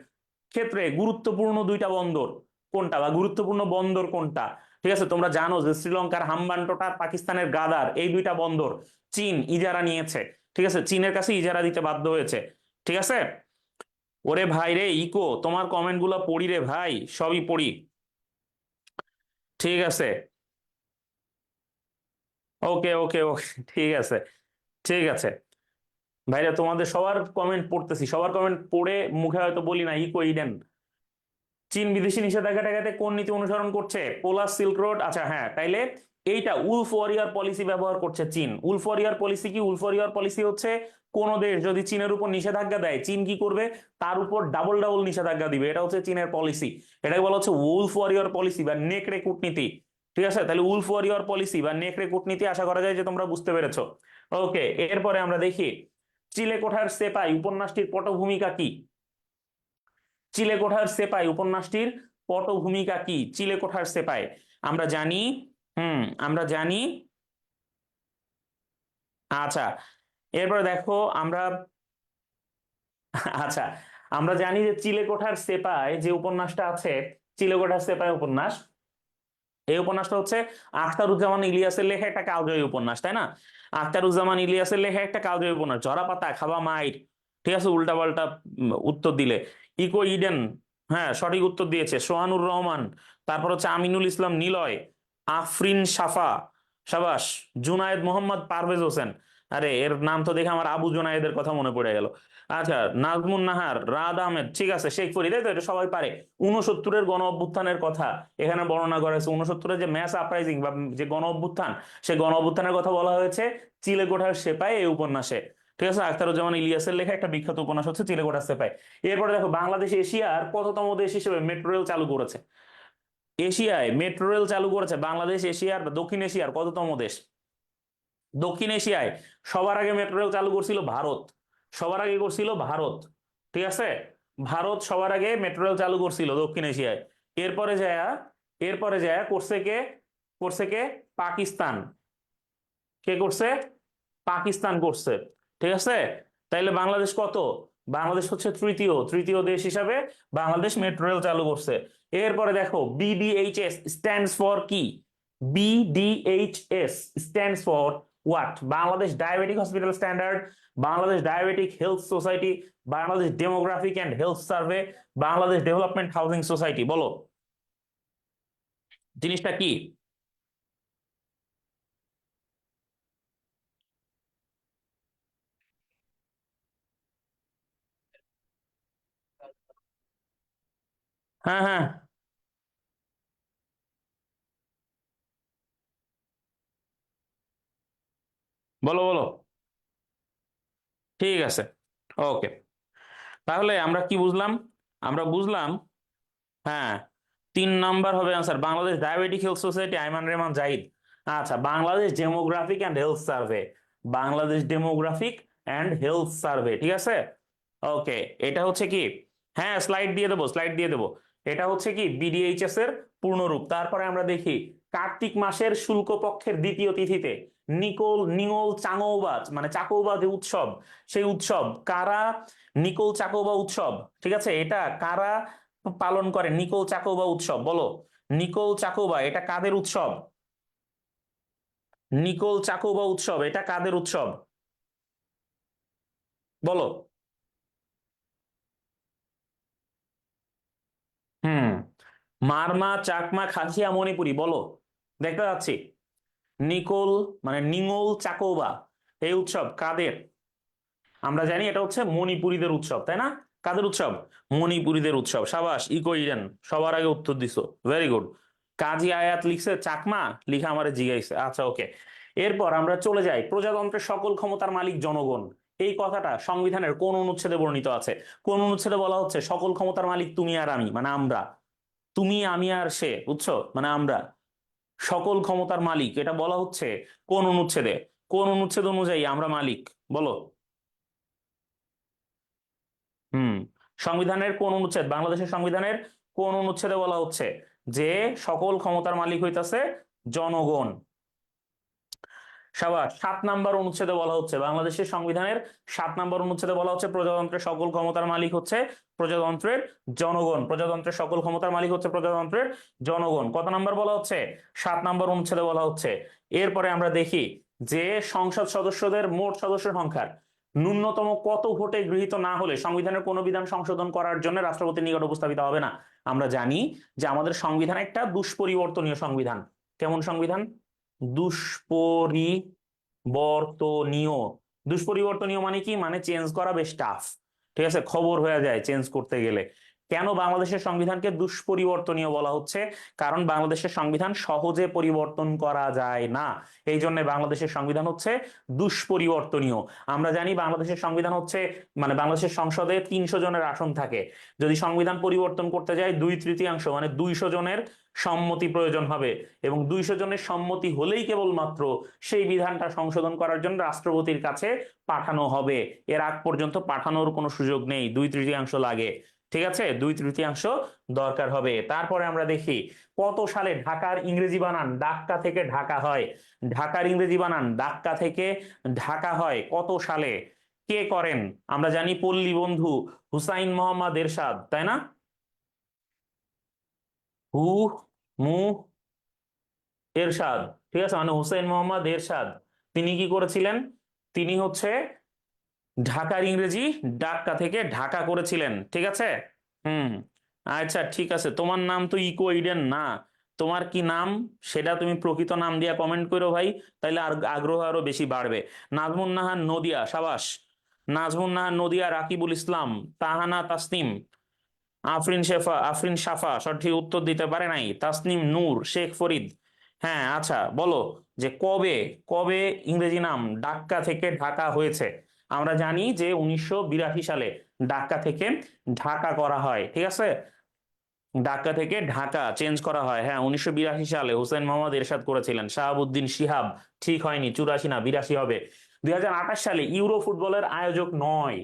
ক্ষেত্রে গুরুত্বপূর্ণ দুইটা বন্দর কোনটা, বা গুরুত্বপূর্ণ বন্দর কোনটা? ঠিক আছে, তোমরা জানো যে শ্রীলঙ্কার হাম্বানটোটা, পাকিস্তানের গাদার, এই দুইটা বন্দর চীন ইজারা নিয়েছে। ঠিক আছে, চীনের কাছে ইজারা দিতে বাধ্য হয়েছে। ঠিক আছে। ওরে ভাই রে ইকো, তোমার কমেন্ট গুলো পড়ি রে ভাই, সবই পড়ি। ঠিক আছে, ওকে ওকে ওকে, ঠিক আছে, ঠিক আছে। ভাইরা তোমাদের সবার কমেন্ট পড়তেছি, সবার কমেন্ট পড়ে মুখে হয়তো বলি না। ইকো ইডেন, চীন বিদেশি নিষেধাজ্ঞা ঠেকাতে কোন নীতি অনুসরণ করছে? পোলার সিল্ক রোড। আচ্ছা হ্যাঁ, তাইলে এইটা উলফ ওয়ারিয়র পলিসি ব্যবহার করছে চীন। উলফ ওয়ারিয়র পলিসি কি? উলফ ওয়ারিয়র পলিসি হচ্ছে কোন দেশ যদি চীনের উপর নিষেধাজ্ঞা দেয়, চীন কি করবে? তার উপর ডাবল ডাবল নিষেধাজ্ঞা দিবে। এটা হচ্ছে চীনের পলিসি। এটাকে বলা হচ্ছে উলফ ওয়ারিয়র পলিসি বা নেকড়ে কূটনীতি। ঠিক আছে, তাহলে উলফ ওয়ারিয়র পলিসি বা নেকড়ে কূটনীতি, আশা করা যায় যে তোমরা বুঝতে পেরেছো। ওকে, এরপরে আমরা দেখি চিলেকোঠার সেপাই উপন্যাসটির পটভূমিকা কি? চিলেকোঠার সেপাই উপন্যাসটির পটভূমিকা কি? চিলেকোঠার সেপাই আমরা জানি, আমরা জানি। আচ্ছা, এরপরে দেখো আমরা, আচ্ছা, আমরা জানি যে চিলেকোঠার সেপাই যে উপন্যাসটা আছে, চিলেকোঠার সেপাই উপন্যাস, এই উপন্যাসটা হচ্ছে আখতারুজ্জামান ইলিয়াসের লেখা একটা কালজয়ী উপন্যাস, তাই না? আখতারুজ্জামান ইলিয়াসের লেখা একটা কালজয়ী উপন্যাস। ঝরা পাতা খাবা মাইর। ঠিক আছে, উল্টা পাল্টা উত্তর দিলে। ইকো ইডেন, হ্যাঁ সঠিক উত্তর দিয়েছে সোহানুর রহমান। তারপর হচ্ছে আমিনুল ইসলাম নিলয়, আফরিন সাফা, সাবাস, জুনায়েদ মোহাম্মদ পারভেজ হোসেন। আরে এর নাম তো দেখে আমার আবু জুনায়েদের কথা মনে পড়ে গেল। আচ্ছা, নাজমুন নাহার, রাদ আহমেদ, ঠিক আছে, শেখ ফরিদ, তাই তো, এটা সবাই পারে। 69-এর গণ অভ্যুত্থানের কথা এখানে বর্ণনা করা হয়েছে। 69-এর যে ম্যাস আপরাইজিং বা যে গণ অভ্যুত্থান, সেই গণ অভ্যুত্থানের কথা বলা হয়েছে চিলেকোঠার সেপাই এই উপন্যাসে। ঠিক আছে, আখতারুজ্জামান ইলিয়াসের লেখা একটা বিখ্যাত উপন্যাস হচ্ছে চিলেকোঠার সেপাই। এরপরে দেখো বাংলাদেশ এশিয়ার কততম দেশ হিসেবে মেট্রো রেল চালু করেছে? এশিয়ায় মেট্রো রেল চালু করেছে বাংলাদেশ এশিয়ার বা দক্ষিণ এশিয়ার কততম দেশ? দক্ষিণ এশিয়ায় সবার আগে মেট্রো রেল চালু করছিল ভারত। সবার আগে করছিল ভারত। ঠিক আছে, ভারত সবার আগে মেট্রো রেল চালু করছিল দক্ষিণ এশিয়ায়। এরপরে যায়, করছে কে? করছে কে? পাকিস্তান। কে করছে? পাকিস্তান করছে। ঠিক আছে, তাইলে বাংলাদেশ কত? বাংলাদেশ হচ্ছে তৃতীয়, তৃতীয় দেশ হিসাবে বাংলাদেশ মেট্রো রেল চালু করছে। এরপরে দেখো বিডিএইচএস স্ট্যান্ডস ফর কি? বিডিএইচএস stands for what? Bangladesh diabetic hospital standard, Bangladesh diabetic health society, Bangladesh demographic and health survey, Bangladesh development housing society. বলো জিনিসটা কি? হ্যাঁ হ্যাঁ, বলো বলো। ঠিক আছে, ওকে। তাহলে আমরা কি বুঝলাম? আমরা বুঝলাম, হ্যাঁ, 3 নাম্বার হবে answer, Bangladesh diabetic health society, Aiman Rehman Zahid. আচ্ছা, Bangladesh demographic and health survey, Bangladesh demographic and health survey. ঠিক আছে, ওকে। এটা হচ্ছে কি, হ্যাঁ স্লাইড দিয়ে দেবো, স্লাইড দিয়ে দেবো। এটা হচ্ছে কি বিডিএইচএস এর পূর্ণরূপ। তারপরে আমরা দেখি কার্তিক মাসের শুল্ক পক্ষের দ্বিতীয় তিথিতে নিঙল চাঙৌবা, মানে চাকৌবা যে উৎসব, সেই উৎসব কারা? নিকোল চাকৌবা উৎসব। ঠিক আছে, এটা কারা পালন করে নিকোল চাকোবা উৎসব? বলো, নিকোল চাকোবা এটা কাদের উৎসব? নিকোল চাকোবা উৎসব এটা কাদের উৎসব? বলো। হুম, মারমা, চাকমা, খাসিয়া, মণিপুরি, বলো। দেখতে পাচ্ছি নিকোল মানে নিঙল চাকোবা এই উৎসব কাদের? আমরা জানি এটা হচ্ছে মণিপুরীদের উৎসব, তাই না? কাদের উৎসব? মণিপুরীদের উৎসব। সাবাস, ইকো ইডেন, সবার আগে উত্তর দিছো, ভেরি গুড। কাজী আয়াত লিখছে চাকমা, লিখে আমারে জিগাইছে। আচ্ছা, ওকে। এরপর আমরা চলে যাই, প্রজাতন্ত্রের সকল ক্ষমতার মালিক জনগণ। এই কথাটা সংবিধানের কোন অনুচ্ছেদে বর্ণিত আছে? কোন অনুচ্ছেদে বলা হচ্ছে সকল ক্ষমতার মালিক তুমি আর আমি, মানে আমরা? তুমি, আমি আর সে, বুঝছো, মানে আমরা সকল ক্ষমতার মালিক, এটা বলা হচ্ছে কোন অনুচ্ছেদে? কোন অনুচ্ছেদ অনুযায়ী আমরা মালিক? বলো। হুম, সংবিধানের কোন অনুচ্ছেদ, বাংলাদেশের সংবিধানের কোন অনুচ্ছেদে বলা হচ্ছে যে সকল ক্ষমতার মালিক হইতাছে জনগণ? সাবাস, 7 নম্বর অনুচ্ছেদে বলা হচ্ছে, বাংলাদেশের সংবিধানের 7 নম্বর অনুচ্ছেদে বলা হচ্ছে প্রজাতন্ত্রের সকল ক্ষমতার মালিক হচ্ছে প্রজাতন্ত্রের জনগণ। প্রজাতন্ত্রের সকল ক্ষমতার মালিক হচ্ছে প্রজাতন্ত্রের জনগণ। কত নাম্বার বলা হচ্ছে? 7 নম্বর অনুচ্ছেদে বলা হচ্ছে। এরপরে আমরা দেখি যে সংসদ সদস্যদের মোট সদস্য সংখ্যার ন্যূনতম কত ভোটে গৃহীত না হলে সংবিধানের কোনো বিধান সংশোধন করার জন্য রাষ্ট্রপতির নিকট উপস্থাপিত হবে না। আমরা জানি যে আমাদের সংবিধান একটা দুষ্পরিবর্তনীয় সংবিধান। কেমন সংবিধান? দুষ্পরিবর্তনীয়। দুষ্পরিবর্তনীয় মানে কি? মানে চেঞ্জ করা বেশ টাফ, ঠিক আছে, খবর হয়ে যায় চেঞ্জ করতে গেলে। কেন বাংলাদেশের সংবিধানকে দুষ্পরিবর্তনীয় বলা হচ্ছে? কারণ বাংলাদেশের সংবিধান সহজে পরিবর্তন করা যায় না, এই জন্য বাংলাদেশের সংবিধান হচ্ছে দুষ্পরিবর্তনীয়। আমরা জানি বাংলাদেশের সংবিধান হচ্ছে, মানে বাংলাদেশের সংসদে 300 জনের আসন থাকে। যদি সংবিধান পরিবর্তন করতে যায় 2/3 মানে 200 জনের সম্মতি প্রয়োজন হবে, এবং 200 জনের সম্মতি হলেই কেবলমাত্র সেই বিধানটা সংশোধন করার জন্য রাষ্ট্রপতির কাছে পাঠানো হবে। এর আগ পর্যন্ত পাঠানোর কোনো সুযোগ নেই, 2/3 লাগে। ঠিক আছে, 2/3 দরকার হবে। তারপরে আমরা দেখি কত সালে ঢাকার ইংরেজি বানান ডাক্কা থেকে ঢাকা হয়? ঢাকার ইংরেজি বানান ডাক্কা থেকে ঢাকা হয় কত সালে? কে করেন? আমরা জানি পল্লী বন্ধু হুসাইন মোহাম্মদ এরশাদ, তাই না? হু মু এরশাদ, ঠিক আছে, মানে হুসেন মোহাম্মদ এরশাদ। তিনি কি করেছিলেন? তিনি হচ্ছে ঢাকার ইংরেজি ডাক্কা থেকে ঢাকা করেছিলেন, ঠিক আছে। হুম, আচ্ছা, ঠিক আছে, তোমার নাম তো ইকো ইডেন না। তোমার কি নাম সেটা তুমি প্রকৃত নাম দিয়া কমেন্ট করো ভাই, তাইলে আর আগ্রহ আরো বেশি বাড়বে। নাজমুন নাহার নদিয়া, সাবাস। নাজমুন নাহার নদিয়া, রাকিবুল ইসলাম, তাহানা তাসনিম, আফরিন সাফা সঠিক উত্তর দিতে পারে নাই। তাসনিম নূর, শেখ ফরিদ। হ্যাঁ, আচ্ছা, বলো যে কবে, কবে ইংরেজি নাম ডাক্কা থেকে ঢাকা হয়েছে? আমরা জানি যে 1982 সালে ডাক্কা থেকে ঢাকা করা হয়, ঠিক আছে। ঢাকা থেকে ঢাকা চেঞ্জ করা হয়, হ্যাঁ, 1982 সালে হুসেন মোহাম্মদ এরশাদ করেছিলেন। শাহাবুদ্দিন শিহাব, ঠিক হয়নি, 84 না 82 হবে। 2028 সালে ইউরো ফুটবলের আয়োজক নয়।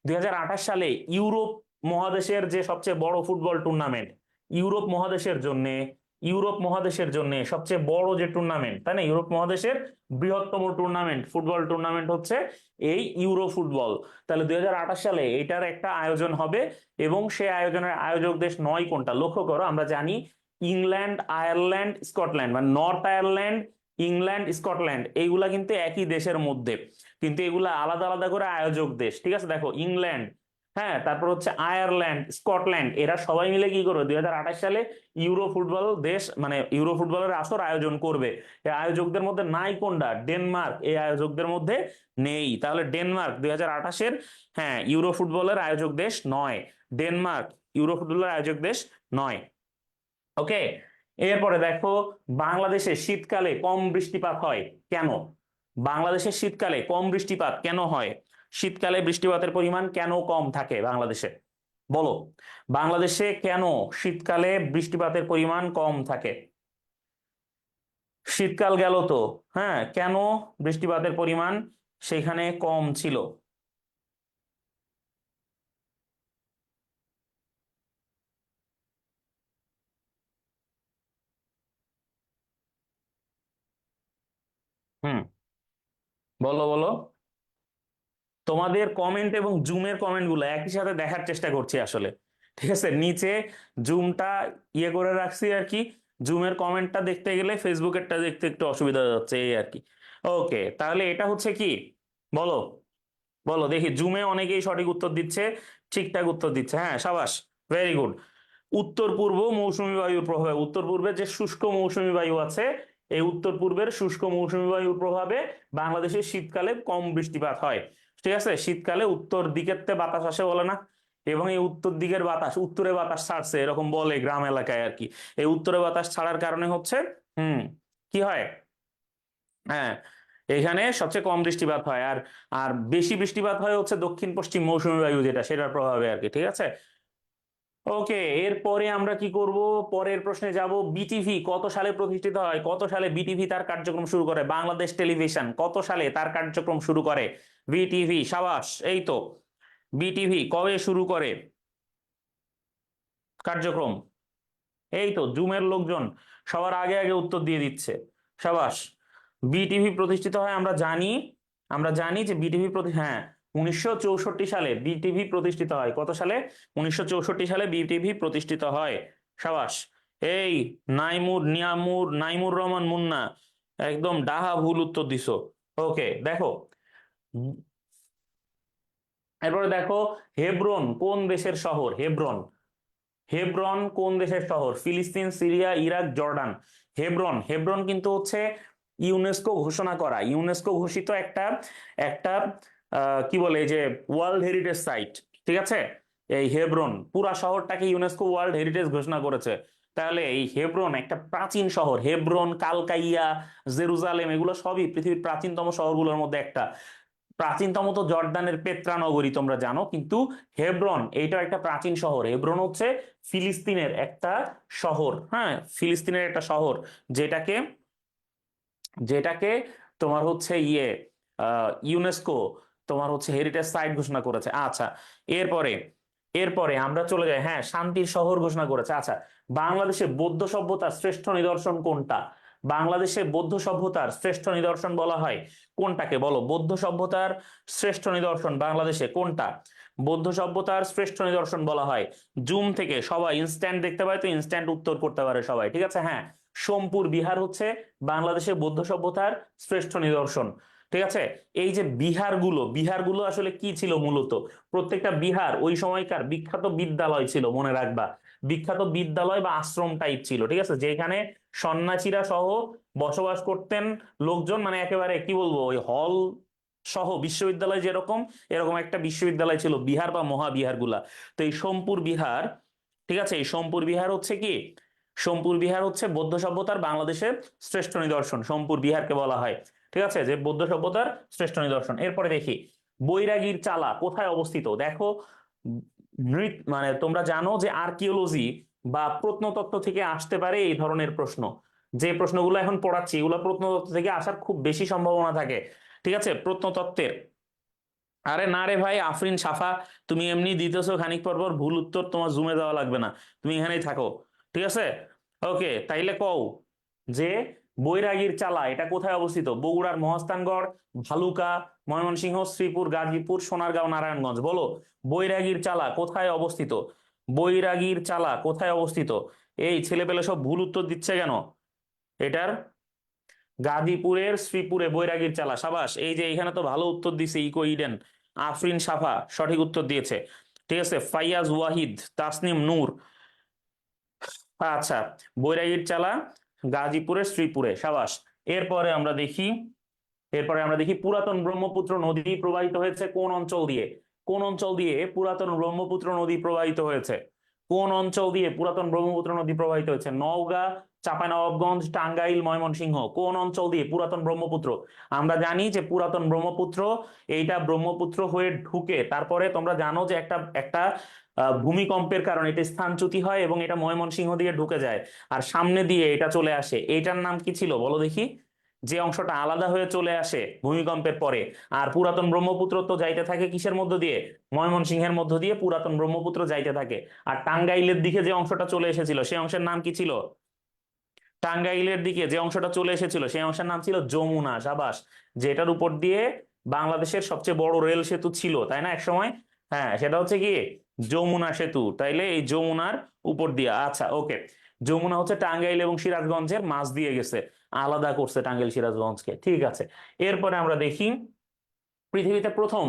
2028 সালে ইউরোপ মহাদেশের যে সবচেয়ে বড় ফুটবল টুর্নামেন্ট, ইউরোপ মহাদেশের জন্য, ইউরোপ মহাদেশের জন্য সবচেয়ে বড় যে টুর্নামেন্ট, তাই না, ইউরোপ মহাদেশের বৃহত্তম টুর্নামেন্ট, ফুটবল টুর্নামেন্ট হচ্ছে এই ইউরো ফুটবল। তাহলে 2028 সালে এটার একটা আয়োজন হবে, এবং সে আয়োজনের আয়োজক দেশ নয় কোনটা লক্ষ্য করো। আমরা জানি ইংল্যান্ড, আয়ারল্যান্ড, স্কটল্যান্ড, মানে নর্থ আয়ারল্যান্ড, ইংল্যান্ড, স্কটল্যান্ড, এইগুলা কিন্তু একই দেশের মধ্যে, কিন্তু এগুলা আলাদা আলাদা করে আয়োজক দেশ, ঠিক আছে। দেখো ইংল্যান্ড, হ্যাঁ, তারপর হচ্ছে আয়ারল্যান্ড, স্কটল্যান্ড, এরা সবাই মিলে কি করবে 2028 সালে ইউরো ফুটবল দেশ, মানে ইউরো ফুটবলের আসর আয়োজন করবে। এই আয়োজকদের মধ্যে নাই কোনটা? ডেনমার্ক এই আয়োজকদের মধ্যে নেই। তাহলে ডেনমার্ক 2028-এর, হ্যাঁ, ইউরো ফুটবলের আয়োজক দেশ নয়। ডেনমার্ক ইউরো ফুটবলের আয়োজক দেশ নয়। ওকে। এরপরে দেখো বাংলাদেশে শীতকালে কম বৃষ্টিপাত হয় কেন? বাংলাদেশের শীতকালে কম বৃষ্টিপাত কেন হয়? শীতকালে বৃষ্টিপাতের পরিমাণ কেন কম থাকে বাংলাদেশে? বলো, বাংলাদেশে কেন শীতকালে বৃষ্টিপাতের পরিমাণ কম থাকে? শীতকাল গেল তো, হ্যাঁ, কেন বৃষ্টিপাতের পরিমাণ সেখানে কম ছিল? হুম, বলো বলো। তোমাদের কমেন্ট এবং জুমের কমেন্ট গুলো একই সাথে দেখার চেষ্টা করছি আসলে। ঠিক আছে, নিচে জুমটা ইয়ে করে রাখছি আর কি, জুমের কমেন্টটা দেখতে গেলে ফেসবুকেরটা দেখতে একটু অসুবিধা যাচ্ছে এই আর কি। ওকে, তাহলে এটা হচ্ছে কি, বলো, বলো দেখি, জুমে অনেকেই সঠিক উত্তর দিচ্ছে, ঠিকঠাক উত্তর দিচ্ছে, হ্যাঁ সাবাস, ভেরি গুড। উত্তর পূর্ব মৌসুমী বায়ুর প্রভাবে, উত্তর পূর্বে যে শুষ্ক মৌসুমী বায়ু আছে, এই উত্তর পূর্বের শুষ্ক মৌসুমী বায়ুর প্রভাবে বাংলাদেশের শীতকালে কম বৃষ্টিপাত হয়। ঠিক আছে, শীতকালে উত্তর দিকের তে বাতাস আসে বলে না, এবং এই উত্তর দিকের বাতাস, উত্তরে বাতাস ছাড়ছে এরকম বলে গ্রাম এলাকায় আর কি। এই উত্তরে বাতাস ছাড়ার কারণে হচ্ছে, কি হয়, হ্যাঁ, এখানে সবচেয়ে কম বৃষ্টিপাত হয়। আর আর বেশি বৃষ্টিপাত হয় হচ্ছে দক্ষিণ পশ্চিম মৌসুমী বায়ু যেটা, সেটার প্রভাবে আর কি। ঠিক আছে, ওকে, এরপরে আমরা কি করব, পরের প্রশ্নে যাব। বিটিভি কত সালে প্রতিষ্ঠিত হয়, কত সালে বিটিভি তার কার্যক্রম শুরু করে, বাংলাদেশ টেলিভিশন কত সালে তার কার্যক্রম শুরু করে, বিটিভি, সাবাস, এই তো, বিটিভি কবে শুরু করে কার্যক্রম, এই তো জুমের লোকজন সবার আগে আগে উত্তর দিয়ে দিচ্ছে, সাবাস। বিটিভি প্রতিষ্ঠিত হয় আমরা জানি, আমরা জানি যে বিটিভি হ্যাঁ, 1964 সালে বিটিভি প্রতিষ্ঠিত হয়, কত সালে, 1964 সালে বিটিভি প্রতিষ্ঠিত হয়, সাবাস। এই নাইমুর রহমান মুন্না, একদম ডাহা ভুল উত্তর দিছো। ওকে দেখো, এরপরে দেখো, হেব্রন কোন দেশের শহর, হেব্রন, হেব্রন কোন দেশের শহর, ফিলিস্তিন, Syria, Iraq, Jordan. Hebron, Hebron কিন্তু হচ্ছে ইউনেস্কো ঘোষণা করা, ইউনেস্কো ঘোষিত একটা একটা কি বলে, এই যে ওয়ার্ল্ড হেরিটেজ সাইট। ঠিক আছে, এই হেব্রন পুরা শহরটাকে ইউনেস্কো ওয়ার্ল্ড হেরিটেজ ঘোষণা করেছে। তাহলে এই হেব্রন একটা প্রাচীন শহর, হেব্রন, কালকাইয়া, জেরুজালেম, এগুলো সবই পৃথিবীর প্রাচীনতম শহরগুলোর মধ্যে একটা। প্রাচীনতম তো জর্ডানের পেত্রা নগরী তোমরা জানো, কিন্তু হেব্রন এইটা একটা প্রাচীন শহর। হেব্রন হচ্ছে ফিলিস্তিনের একটা শহর, হ্যাঁ, ফিলিস্তিনের একটা শহর, যেটাকে যেটাকে তোমার হচ্ছে ইউনেস্কো তোমার হচ্ছে হেরিটেজ সাইট ঘোষণা করেছে। আচ্ছা, এরপরে এরপরে আমরা চলে যাই, হ্যাঁ, শান্তির শহর ঘোষণা করেছে। আচ্ছা, বাংলাদেশে বৌদ্ধ সভ্যতার শ্রেষ্ঠ নিদর্শন কোনটা, বাংলাদেশে বৌদ্ধ সভ্যতার শ্রেষ্ঠ নিদর্শন বলা হয় কোনটাকে, বলো, বৌদ্ধ সভ্যতার শ্রেষ্ঠ নিদর্শন বাংলাদেশে কোনটা, বৌদ্ধ সভ্যতার শ্রেষ্ঠ নিদর্শন বলা হয়। জুম থেকে সবাই ইনস্ট্যান্ট দেখতে পায় তো ইনস্ট্যান্ট উত্তর করতে পারে সবাই, ঠিক আছে, হ্যাঁ, সোমপুর বিহার হচ্ছে বাংলাদেশের বৌদ্ধ সভ্যতার শ্রেষ্ঠ নিদর্শন। ঠিক আছে, এই যে বিহারগুলো, বিহারগুলো আসলে কি ছিল মূলত, প্রত্যেকটা বিহার ওই সময়কার বিখ্যাত বিদ্যালয় ছিল, মনে রাখবা, বিখ্যাত বিদ্যালয় বা আশ্রম টাইপ ছিল। ঠিক আছে, যেখানে সন্ন্যাসীরা সহ বসবাস করতেন লোকজন, মানে একেবারে কি বলবো, ওই হল সহ বিশ্ববিদ্যালয় যেরকম, এরকম একটা বিশ্ববিদ্যালয় ছিল বিহার বা মহাবিহার গুলা। তো এই সোমপুর বিহার, ঠিক আছে, এই সোমপুর বিহার হচ্ছে কি, সোমপুর বিহার হচ্ছে বৌদ্ধ সভ্যতার বাংলাদেশের শ্রেষ্ঠ নিদর্শন, সোমপুর বিহারকে বলা হয়। ঠিক আছে, যে বৌদ্ধ সভ্যতার শ্রেষ্ঠ নিদর্শন। এরপরে দেখি, বৈরাগীর চালা কোথায় অবস্থিত, দেখো, মানে তোমরা জানো যে আর্কিওলজি বা প্রত্নতত্ত্ব থেকে আসতে পারে এই ধরনের প্রশ্ন, যে প্রশ্নগুলো এখন পড়াচ্ছি এগুলো প্রত্নতত্ত্ব থেকে আসার খুব বেশি সম্ভাবনা থাকে। ঠিক আছে, প্রত্নতত্ত্বের, আরে না রে ভাই আফরিন সাফা, তুমি এমনি দিতেছো খানিক পর পর ভুল উত্তর, তোমার জুমে দেওয়া লাগবে না, তুমি এখানেই থাকো। ঠিক আছে, ওকে, তাইলে কও যে বৈরাগীর চালা এটা কোথায় অবস্থিত, বগুড়ার মহাস্থানগড়, ভালুকা, ময়মনসিংহ, শ্রীপুর, গাজীপুর, সোনারগাঁও, নারায়ণগঞ্জ, বলো, বৈরাগীর চালা কোথায় অবস্থিত, বৈরাগীর চালা কোথায় অবস্থিত, এই ছেলেপেলে সব ভুল উত্তর দিচ্ছে কেন এটার, গাজীপুরের শ্রীপুরে বৈরাগীর চালা, সাবাস। এই যে এখানে তো ভালো উত্তর দিছে ইকো ইডেন, আফরিন সাফা সঠিক উত্তর দিয়েছে। ঠিক আছে, ফাইয়াজ ওয়াহিদ, তাসনিম নূর, আচ্ছা, বৈরাগীর চালা গাজীপুরের শ্রীপুরে, সাবাস। এরপরে আমরা দেখি, এরপরে আমরা দেখি পুরাতন ব্রহ্মপুত্র নদী প্রবাহিত হয়েছে কোন অঞ্চল দিয়ে, কোন অঞ্চল দিয়ে পুরাতন ব্রহ্মপুত্র নদী প্রবাহিত হয়েছে, কোন অঞ্চল দিয়ে পুরাতন ব্রহ্মপুত্র নদী প্রবাহিত হয়েছে, নওগাঁ, চাঁপাইনবাবগঞ্জ, টাঙ্গাইল, ময়মনসিংহ, কোন অঞ্চল দিয়ে পুরাতন ব্রহ্মপুত্র, আমরা জানি যে পুরাতন ব্রহ্মপুত্র এইটা ব্রহ্মপুত্র হয়ে ঢুকে, তারপরে তোমরা জানো যে একটা একটা ভূমিকম্পের কারণে এটা স্থানচ্যুতি হয় এবং এটা ময়মনসিংহ দিয়ে ঢুকে যায়, আর সামনে দিয়ে এটা চলে আসে, এইটার নাম কি ছিল বলো দেখি, যে অংশটা আলাদা হয়ে চলে আসে ভূমিকম্পের পরে। আর পুরাতন ব্রহ্মপুত্র তো যাইতে থাকে কিসের মধ্য দিয়ে, ময়মনসিংহের মধ্য দিয়ে পুরাতন ব্রহ্মপুত্র যাইতে থাকে। আর টাঙ্গাইলের দিকে যে অংশটা চলে এসেছিল সেই অংশের নাম কি ছিল, টাঙ্গাইলের দিকে যে অংশটা চলে এসেছিল সেই অংশের নাম ছিল যমুনা, সাবাস। যেটার উপর দিয়ে বাংলাদেশের সবচেয়ে বড় রেল সেতু ছিল, তাই না এক সময়, হ্যাঁ, সেটা হচ্ছে কি যমুনা সেতু, তাইলে এই যমুনার উপর দিয়ে, আচ্ছা ওকে। যমুনা হচ্ছে টাঙ্গাইল এবং সিরাজগঞ্জের মাঝ দিয়ে গেছে, আলাদা করছে টাঙ্গাইল সিরাজগঞ্জকে, ঠিক আছে। এরপরে আমরা দেখি পৃথিবীতে প্রথম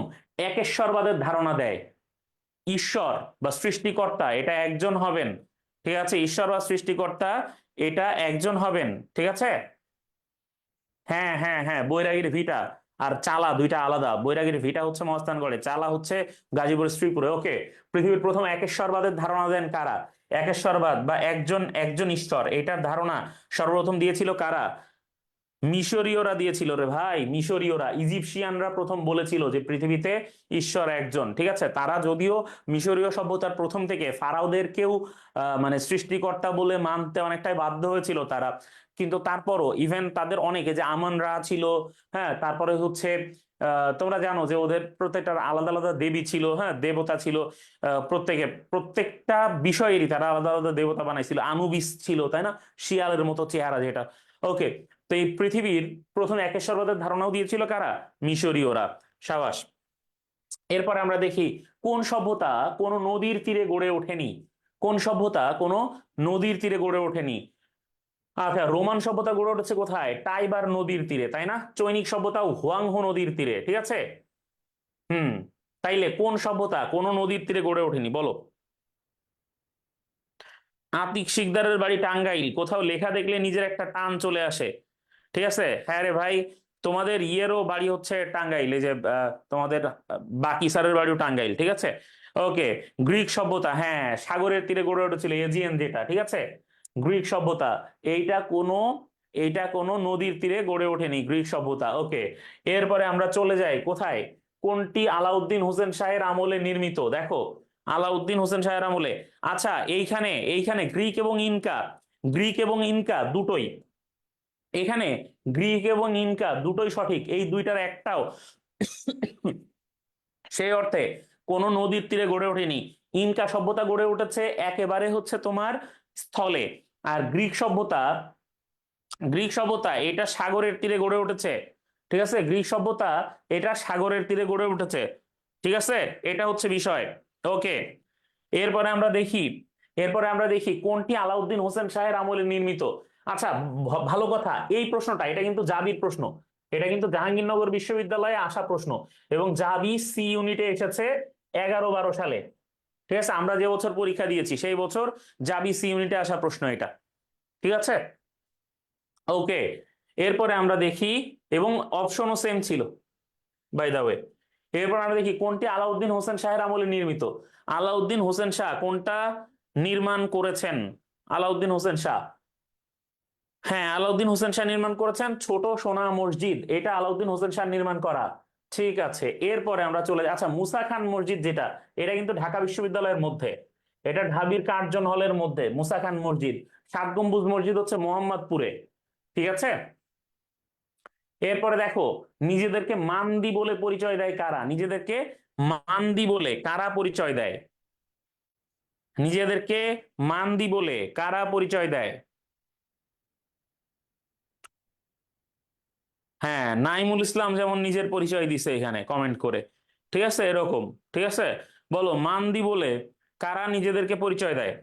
একেশ্বরবাদের ধারণা দেয় ঈশ্বর বা সৃষ্টিকর্তা, এটা একজন হবেন, ঠিক আছে, ঈশ্বর বা সৃষ্টিকর্তা এটা একজন হবেন, ঠিক আছে। হ্যাঁ হ্যাঁ হ্যাঁ, বৈরাগীর ভিটা আর চালা দুইটা আলাদা, বৈরাগীর ভিটা হচ্ছে মহাস্থানগড়ে, চালা হচ্ছে গাজীপুর শ্রীপুরে, ওকে। পৃথিবীর প্রথম একেশ্বরবাদের ধারণা দেন কারা? একেশ্বরবাদ বা একজন একজন ঈশ্বর, এটার ধারণা সর্বপ্রথম দিয়েছিল কারা? মিশরীয়রা দিয়েছিল রে ভাই, মিশরীয়রা, ইজিপশিয়ানরা প্রথম বলেছিল যে পৃথিবীতে ঈশ্বর একজন, ঠিক আছে। তারা যদিও মিশরীয় সভ্যতার প্রথম থেকে ফারাওদেরকেও মানে সৃষ্টিকর্তা বলে মানতে অনেকটাই বাধ্য হয়েছিল তারা, কিন্তু তারপরও ইভেন তাদের অনেকে, যে আমন রা ছিল, হ্যাঁ, তারপরে হচ্ছে তোমরা জানো যে ওদের প্রত্যেকটা আলাদা আলাদা দেবী ছিল, হ্যাঁ, দেবতা ছিল, প্রত্যেকটা বিষয়েরই তারা আলাদা আলাদা দেবতা বানাইছিল, আনুবিস ছিল, তাই না, শিয়ালের মতো চেহারা যেটা, ওকে। তো এই পৃথিবীর প্রথম একেশ্বরবাদের ধারণাও দিয়েছিল কারা? মিশরীয়রা, সাবাস। এরপরে আমরা দেখি কোন সভ্যতা কোন নদীর তীরে গড়ে ওঠেনি, কোন সভ্যতা কোন নদীর তীরে গড়ে ওঠেনি? আচ্ছা, রোমান সভ্যতা গড়ে উঠেছে কোথায়? টাইবার নদীর তীরে, তাই না। চৈনিক সভ্যতাও হুয়াংহো নদীর তীরে, ঠিক আছে। হুম, তাইলে কোন সভ্যতা কোন নদীর তীরে গড়ে ওঠেনি বলো? আতিক শিকদারের বাড়ি টাঙ্গাইল, কোথাও লেখা দেখলে নিজের একটা টান চলে আসে, ঠিক আছে। হ্যাঁ রে ভাই, তোমাদের ইয়েরও বাড়ি হচ্ছে টাঙ্গাইল, এই যে তোমাদের বাকি স্যারের বাড়িও টাঙ্গাইল, ঠিক আছে, ওকে। গ্রিক সভ্যতা, হ্যাঁ, সাগরের তীরে গড়ে উঠেছিল, এজিয়ান যেটা, ঠিক আছে। গ্রিক সভ্যতা, এইটা কোনো এইটা কোনো নদীর তীরে গড়ে ওঠেনি, গ্রিক সভ্যতা, ওকে। এরপরে আমরা চলে যাই কোথায়? কোনটি আলাউদ্দিন হোসেন শাহের আমলে নির্মিত? দেখো, আলাউদ্দিন হোসেন শাহের আমলে, আচ্ছা, এইখানে এইখানে গ্রিক এবং ইনকা, গ্রিক এবং ইনকা দুটোই, এখানে গ্রিক এবং ইনকা দুটোই সঠিক, এই দুইটার একটাও সেই অর্থে কোন নদীর তীরে গড়ে ওঠেনি। ইনকা সভ্যতা গড়ে উঠেছে একেবারে হচ্ছে তোমার স্থলে, আর গ্রিক সভ্যতা এটা সাগরের তীরে গড়ে উঠেছে, ঠিক আছে। গ্রিক সভ্যতা এটা সাগরের তীরে গড়ে উঠেছে, ঠিক আছে, এটা হচ্ছে বিষয়, ওকে। এরপরে আমরা দেখি কোনটি আলাউদ্দিন হোসেন শাহের আমলে নির্মিত। আচ্ছা, ভালো কথা, এই প্রশ্নটা এটা কিন্তু জাবির প্রশ্ন, এটা কিন্তু জাহাঙ্গীরনগর বিশ্ববিদ্যালয়ে আসা প্রশ্ন, এবং জাবি সি ইউনিটে এসেছে 11-12 সালে, ঠিক আছে। আমরা যে বছর পরীক্ষা দিয়েছি সেই বছর জাবি সি ইউনিটে আসা প্রশ্ন এটা, ঠিক আছে, ওকে। এরপরে আমরা দেখি, এবং অপশনও সেম ছিল বাই দা ওয়ে। এরপর আমরা দেখি কোনটি আলাউদ্দিন হোসেন শাহের আমলে নির্মিত। আলাউদ্দিন হোসেন শাহ কোনটা নির্মাণ করেছেন? আলাউদ্দিন হোসেন শাহ, হ্যাঁ, আলাউদ্দিন হোসেন শাহ নির্মাণ করেছেন ছোট সোনা মসজিদ, এটা আলাউদ্দিন হোসেন শাহ নির্মাণ করা, ঠিক আছে। এরপরে আমরা চলে যাই, আচ্ছা, মুসা খান মসজিদ যেটা, এটা কিন্তু ঢাকা বিশ্ববিদ্যালয়ের মধ্যে, এটা ঢাবির কার্জন হলের মধ্যে মুসা খান মসজিদ। সাত গম্বুজ মসজিদ হচ্ছে মোহাম্মদপুরে, ঠিক আছে। এরপরে দেখো, নিজেদেরকে মান্দি বলে পরিচয় দেয় কারা? নিজেদেরকে মান্দি বলে কারা পরিচয় দেয়? নিজেদেরকে মান্দি বলে কারা পরিচয় দেয়? হ্যাঁ, নাইমুল ইসলাম যেমন নিজের পরিচয় দিছে এখানে কমেন্ট করে, ঠিক আছে, এরকম, ঠিক আছে। বলো, মান্দি বলে কারা নিজেদেরকে পরিচয় দেয়?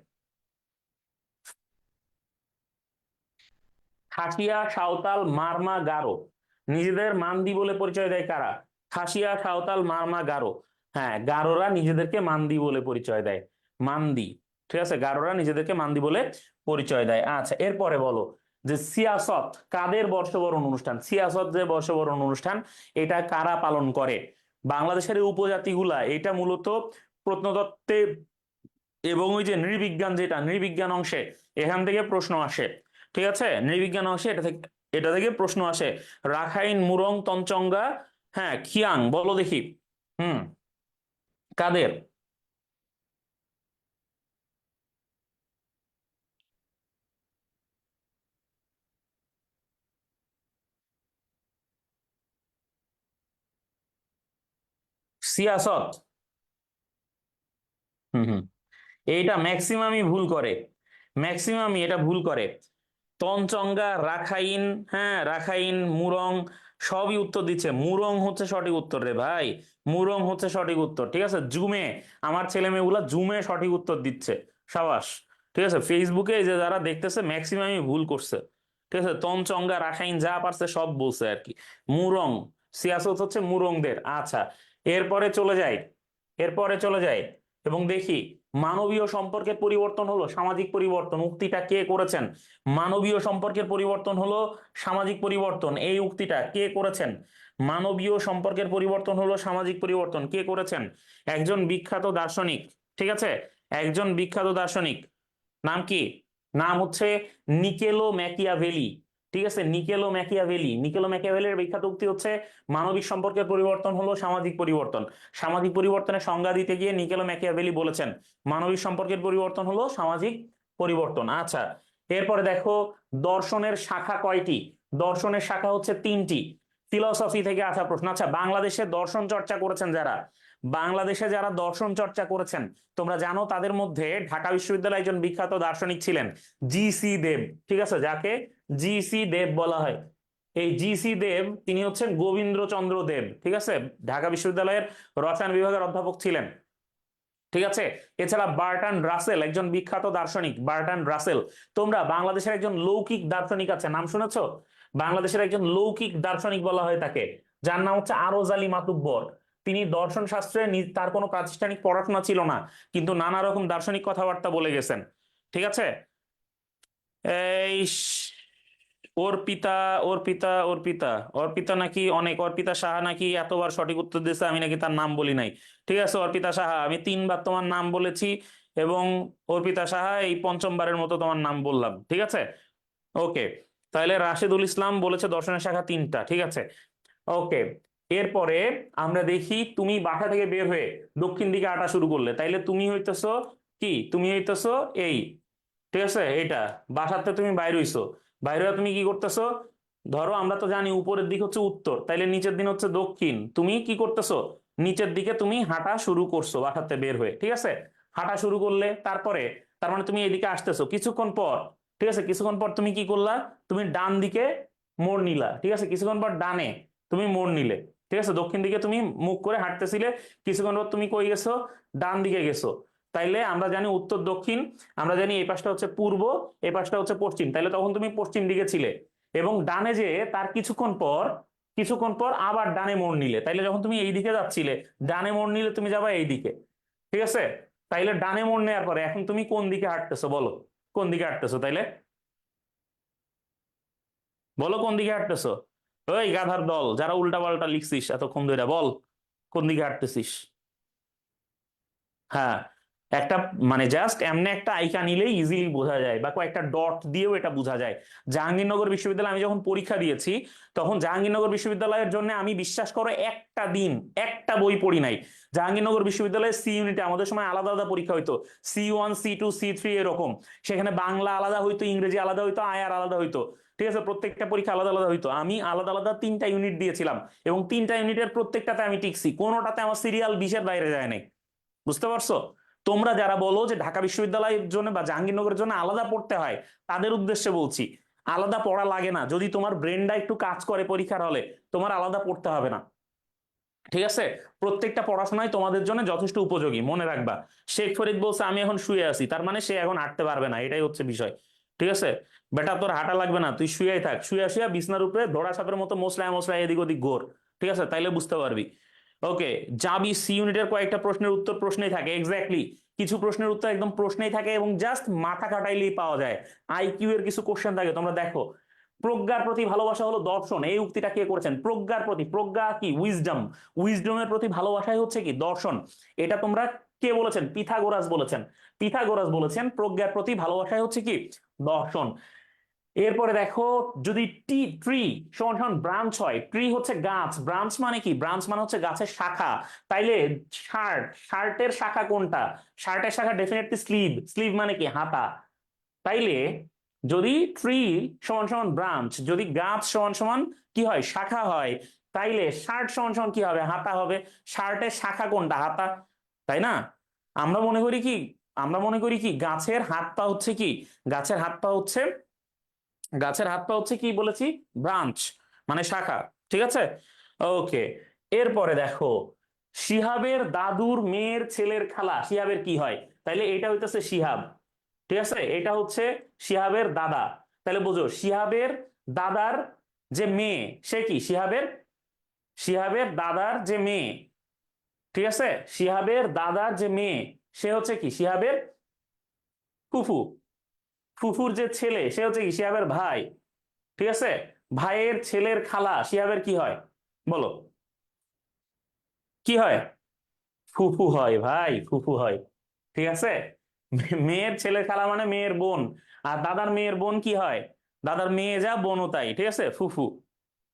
খাসিয়া, সাঁওতাল, মারমা, গারো, নিজেদের মান্দি বলে পরিচয় দেয় কারা? খাসিয়া, সাঁওতাল, মারমা, গারো, হ্যাঁ, গারোরা নিজেদেরকে মান্দি বলে পরিচয় দেয়, মান্দি, ঠিক আছে, গারোরা নিজেদেরকে মান্দি বলে পরিচয় দেয়। আচ্ছা, এরপরে বলো যে সিয়াসত কাদের বর্ষবরণ অনুষ্ঠান? সিয়াসত যে বর্ষবরণ অনুষ্ঠান, এটা কারা পালন করে? বাংলাদেশের এই উপজাতিগুলা, এটা মূলত প্রত্নতত্ত্বে এবং ওই যে নৃবিজ্ঞান, যেটা নৃবিজ্ঞান অংশে এখান থেকে প্রশ্ন আসে, ঠিক আছে, নৃবিজ্ঞান অংশে এটা থেকে প্রশ্ন আসে। রাখাইন, মুরং, তঞ্চঙ্গা, হ্যাঁ, খিয়াং, বলো দেখি। হুম, কাদের? সিয়াসত, হুম হুম, এইটা ম্যাক্সিমামই ভুল করে, ম্যাক্সিমামই এটা ভুল করে। তঞ্চঙ্গা, রাখাইন, হ্যাঁ, রাখাইন, মুরং, সবই উত্তর দিচ্ছে। মুরং হচ্ছে সঠিক উত্তর রে ভাই, মুরং হচ্ছে সঠিক উত্তর। ঠিক আছে, জুমে, আমার ছেলে মেয়েগুলা জুমে সঠিক উত্তর দিচ্ছে, সাবাস। ঠিক আছে, ফেসবুকে এই যে যারা দেখতেছে ম্যাক্সিমামই ভুল করছে। ঠিক আছে, তঞ্চঙ্গা রাখাইন যা পারছে সব বলছে আর কি। মুরং, সিয়াসত হচ্ছে মুরংদের। আচ্ছা, এরপরে চলে যাই, এরপরে চলে যাই এবং দেখি মানবীয় সম্পর্কের পরিবর্তন হলো সামাজিক পরিবর্তন, উক্তিটা কে করেছেন? মানবীয় সম্পর্কের পরিবর্তন হলো সামাজিক পরিবর্তন, এই উক্তিটা কে করেছেন? মানবীয় সম্পর্কের পরিবর্তন হলো সামাজিক পরিবর্তন, কে করেছেন? একজন বিখ্যাত দার্শনিক। ঠিক আছে, একজন বিখ্যাত দার্শনিক, নাম কি? নাম হচ্ছে নিকেলো ম্যাকিয়াভেলি। ঠিক আছে, নিকেলো ম্যাকিয়াভেলি, নিকেলো ম্যাকিয়াভেলির বিখ্যাত উক্তি হচ্ছে মানবিক সম্পর্কের পরিবর্তন হলো সামাজিক পরিবর্তন। সামাজিক পরিবর্তনের সংজ্ঞা দিতে গিয়ে নিকেলো ম্যাকিয়াভেলি বলেছেন মানবিক সম্পর্কের পরিবর্তন হলো সামাজিক পরিবর্তন। আচ্ছা, এরপরে দেখো দর্শনের শাখা কয়টি? দর্শনের শাখা হচ্ছে তিনটি। ফিলসফি থেকে আসা প্রশ্ন। আচ্ছা, বাংলাদেশে দর্শন চর্চা করেছেন যারা, বাংলাদেশে যারা দর্শন চর্চা করেছেন তোমরা জানো তাদের মধ্যে ঢাকা বিশ্ববিদ্যালয়ে একজন বিখ্যাত দার্শনিক ছিলেন, জি সি দেব। ঠিক আছে, যাকে জি সি দেব বলা হয়। এই জি সি দেব তিনি হচ্ছেন গোবিন্দ্রচন্দ্র দেব। ঠিক আছে, ঢাকা বিশ্ববিদ্যালয়ের রসায়ন বিভাগের অধ্যাপক ছিলেন। ঠিক আছে, এছাড়া বার্ট্রান্ড রাসেল একজন বিখ্যাত দার্শনিক, বার্ট্রান্ড রাসেল। তোমরা বাংলাদেশের একজন লৌকিক দার্শনিক আছে, নাম শুনেছো? বাংলাদেশের একজন লৌকিক দার্শনিক বলা হয় তাকে, যার নাম হচ্ছে আরজ আলী মাতুব্বর। তিনি দর্শন শাস্ত্রে তার কোনো প্রাতিষ্ঠানিক পড়াশোনা ছিল না, কিন্তু নানা রকম দার্শনিক কথাবার্তা বলে গেছেন। ঠিক আছে, এই অর্পিতা, অর্পিতা নাকি অনেক, অর্পিতা সাহা নাকি এতবার সঠিক উত্তর দিয়েছে, আমি নাকি তার নাম বলি নাই। ঠিক আছে, অর্পিতা সাহা, আমি 3বার তোমার নাম বলেছি এবং অর্পিতা সাহা এই 5মবারের মতো তোমার নাম বললাম। ঠিক আছে, ওকে। তাহলে রাশেদুল ইসলাম বলেছে দর্শনের শাখা 3টা। ঠিক আছে, ওকে। এরপরে আমরা দেখি তুমি বাসা থেকে বের হয়ে দক্ষিণ দিকে হাঁটা শুরু করলে, তাইলে তুমি হইতেছো কি? তুমি হইতেছো এই, ঠিক আছে, এইটা বাসাতে তুমি বাইরে হইছো, বাইরে হয়ে তুমি কি করতেছো? ধরো আমরা তো জানি উপরের দিক হচ্ছে উত্তর, তাইলে নিচের দিন হচ্ছে দক্ষিণ। তুমি কি করতেছো? নিচের দিকে তুমি হাঁটা শুরু করছো বাসাতে বের হয়ে। ঠিক আছে, হাঁটা শুরু করলে তারপরে তার মানে তুমি এদিকে আসতেছো কিছুক্ষণ পর। ঠিক আছে, কিছুক্ষণ পর তুমি কি করলা? তুমি ডান দিকে মোড় নিলা। ঠিক আছে, কিছুক্ষণ পর ডানে তুমি মোড় নিলে। ঠিক আছে, দক্ষিণ দিকে তুমি মুখ করে হাঁটতেছিলে, কিছুক্ষণ পর তুমি কই গেছো? ডান দিকে গেছো। তাইলে আমরা জানি উত্তর দক্ষিণ, আমরা জানি এই পাশটা হচ্ছে পূর্ব, এই পাশটা হচ্ছে পশ্চিম, তাইলে তখন তুমি পশ্চিম দিকে ছিলে এবং ডানে যে তার কিছুক্ষণ পর আবার ডানে মোড় নিলে। তাইলে যখন তুমি এই দিকে যাচ্ছিলে, ডানে মোড় নিলে তুমি যাবা এই দিকে। ঠিক আছে, তাইলে ডানে মোড় নেওয়ার পরে এখন তুমি কোন দিকে হাঁটতেছো বলো? কোন দিকে হাঁটতেছো তাইলে? বলো কোন দিকে হাঁটতেছো? ওই গাধার দল, যারা উল্টা পাল্টা লিখছিস এতক্ষণ ধরে, বল কোন দিকে হাঁটতেছিস? হ্যাঁ, একটা মানে জাস্ট এমনি একটা আইকা নিলেই ইজিলি বোঝা যায়, বা কয়েকটা ডট দিয়েও এটা বোঝা যায়। জাহাঙ্গীরনগর বিশ্ববিদ্যালয়ে আমি যখন পরীক্ষা দিয়েছি, তখন জাহাঙ্গীরনগর বিশ্ববিদ্যালয়ের জন্য আমি বিশ্বাস করো একটা দিন একটা বই পড়ি নাই। জাহাঙ্গীরনগর বিশ্ববিদ্যালয়ের সি ইউনিটে আমাদের সময় আলাদা আলাদা পরীক্ষা হইতো, C1 C2 C3 এরকম। সেখানে বাংলা আলাদা হইতো, ইংরেজি আলাদা হইতো, আয়ার আলাদা হইতো। ঠিক আছে, প্রত্যেকটা পরীক্ষা আলাদা আলাদা হইতো। আমি আলাদা আলাদা 3টা ইউনিট দিয়েছিলাম এবং 3টা ইউনিটের প্রত্যেকটাতে আমি টিকছি, কোনোটাতে আমার সিরিয়াল 20-এর বাইরে যায় নাই। বুঝতে পারছো? তোমরা যারা বলো যে ঢাকা বিশ্ববিদ্যালয়ের জন্য বা জাহাঙ্গীরনগরের জন্য আলাদা পড়তে হয়, তাদের উদ্দেশ্যে বলছি আলাদা পড়া লাগে না। যদি তোমার ব্রেনটা একটু কাজ করে পরীক্ষার হলে, তোমার আলাদা পড়তে হবে না। ঠিক আছে, প্রত্যেকটা পড়াশোনাই তোমাদের জন্য যথেষ্ট উপযোগী, মনে রাখবা। শেখ ফরিদ বলছে আমি এখন শুয়ে আছি, তার মানে সে এখন হাঁটতে পারবে না, এটাই হচ্ছে বিষয়। ঠিক আছে, বেটা তোর হাঁটা লাগবে না, তুই শুয়েই থাক, শুয়ে শুয়ে বিছনার উপরে ধরা সাপের মতো মোসলায় মোসলায় এদিক ওদিক ঘোর। ঠিক আছে, তাইলে বুঝতে পারবি। ওকে, যাবি সি ইউনিটের কয়েকটা প্রশ্নের উত্তর প্রশ্নেই থাকে, এক্স্যাক্টলি। কিছু প্রশ্নের উত্তর একদম প্রশ্নেই থাকে এবং জাস্ট মাথা খাটাইলেই পাওয়া যায়। আইকিউ এর কিছু কোশ্চেন থাকে, তোমরা দেখো। প্রজ্ঞার প্রতি ভালোবাসা হলো দর্শন, এই উক্তিটা কে করেছেন? প্রজ্ঞার প্রতি, প্রজ্ঞা কি? উইজডম, উইজডমের প্রতি ভালোবাসাই হচ্ছে কি? দর্শন। এটা তোমরা কে বলেছেন? পিথাগোরাস বলেছেন। পিথাগোরাস বলেছেন প্রজ্ঞার প্রতি ভালোবাসাই হচ্ছে কি? দর্শন। এরপরে দেখো, যদি ট্রি সমান সমান ব্রাঞ্চ হয়, ট্রি হচ্ছে গাছ, ব্রাঞ্চ মানে কি? ব্রাঞ্চ মানে হচ্ছে গাছের শাখা। তাইলে শার্টের শাখা কোনটা? শার্টের শাখা ডেফিনেটলি স্লিভ, স্লিভ মানে কি? হাতা। তাইলে যদি ট্রি সমান সমান ব্রাঞ্চ, যদি গাছ সমান সমান কি হয়? শাখা হয়, তাইলে শার্ট সমান সমান কি হবে? হাতা হবে। শার্টের শাখা কোনটা? হাতা, তাই না? আমরা মনে করি কি, আমরা মনে করি কি গাছের হাত পা হচ্ছে কি? গাছের হাত পা হচ্ছে, গাছের হাত পা হচ্ছে কি বলেছি? ব্রাঞ্চ মানে শাখা। ঠিক আছে, ওকে। এরপরে দেখো, শিহাবের দাদুর মেয়ের ছেলের খালা শিহাবের কি হয়? তাইলে এটা হইতেছে শিহাব, ঠিক আছে, এটা হচ্ছে শিহাবের দাদা। তাহলে বুঝো শিহাবের দাদার যে মেয়ে সে কি শিহাবের, শিহাবের দাদার যে মেয়ে, ঠিক আছে, শিহাবের দাদার যে মেয়ে সে হচ্ছে কি শিহাবের ফুফু। ফুফুর যে ছেলে সে হচ্ছে কি শিহাবের ভাই, ঠিক আছে। ভাইয়ের ছেলের খালা শিহাবের কি হয় বলো, কি হয়? ফুফু হয় ভাই, ফুফু হয়, ঠিক আছে। মেয়ের ছেলের খালা মানে মেয়ের বোন, আর দাদার মেয়ের বোন কি হয়? দাদার মেয়ে যা বোনও তাই, ঠিক আছে, ফুফু,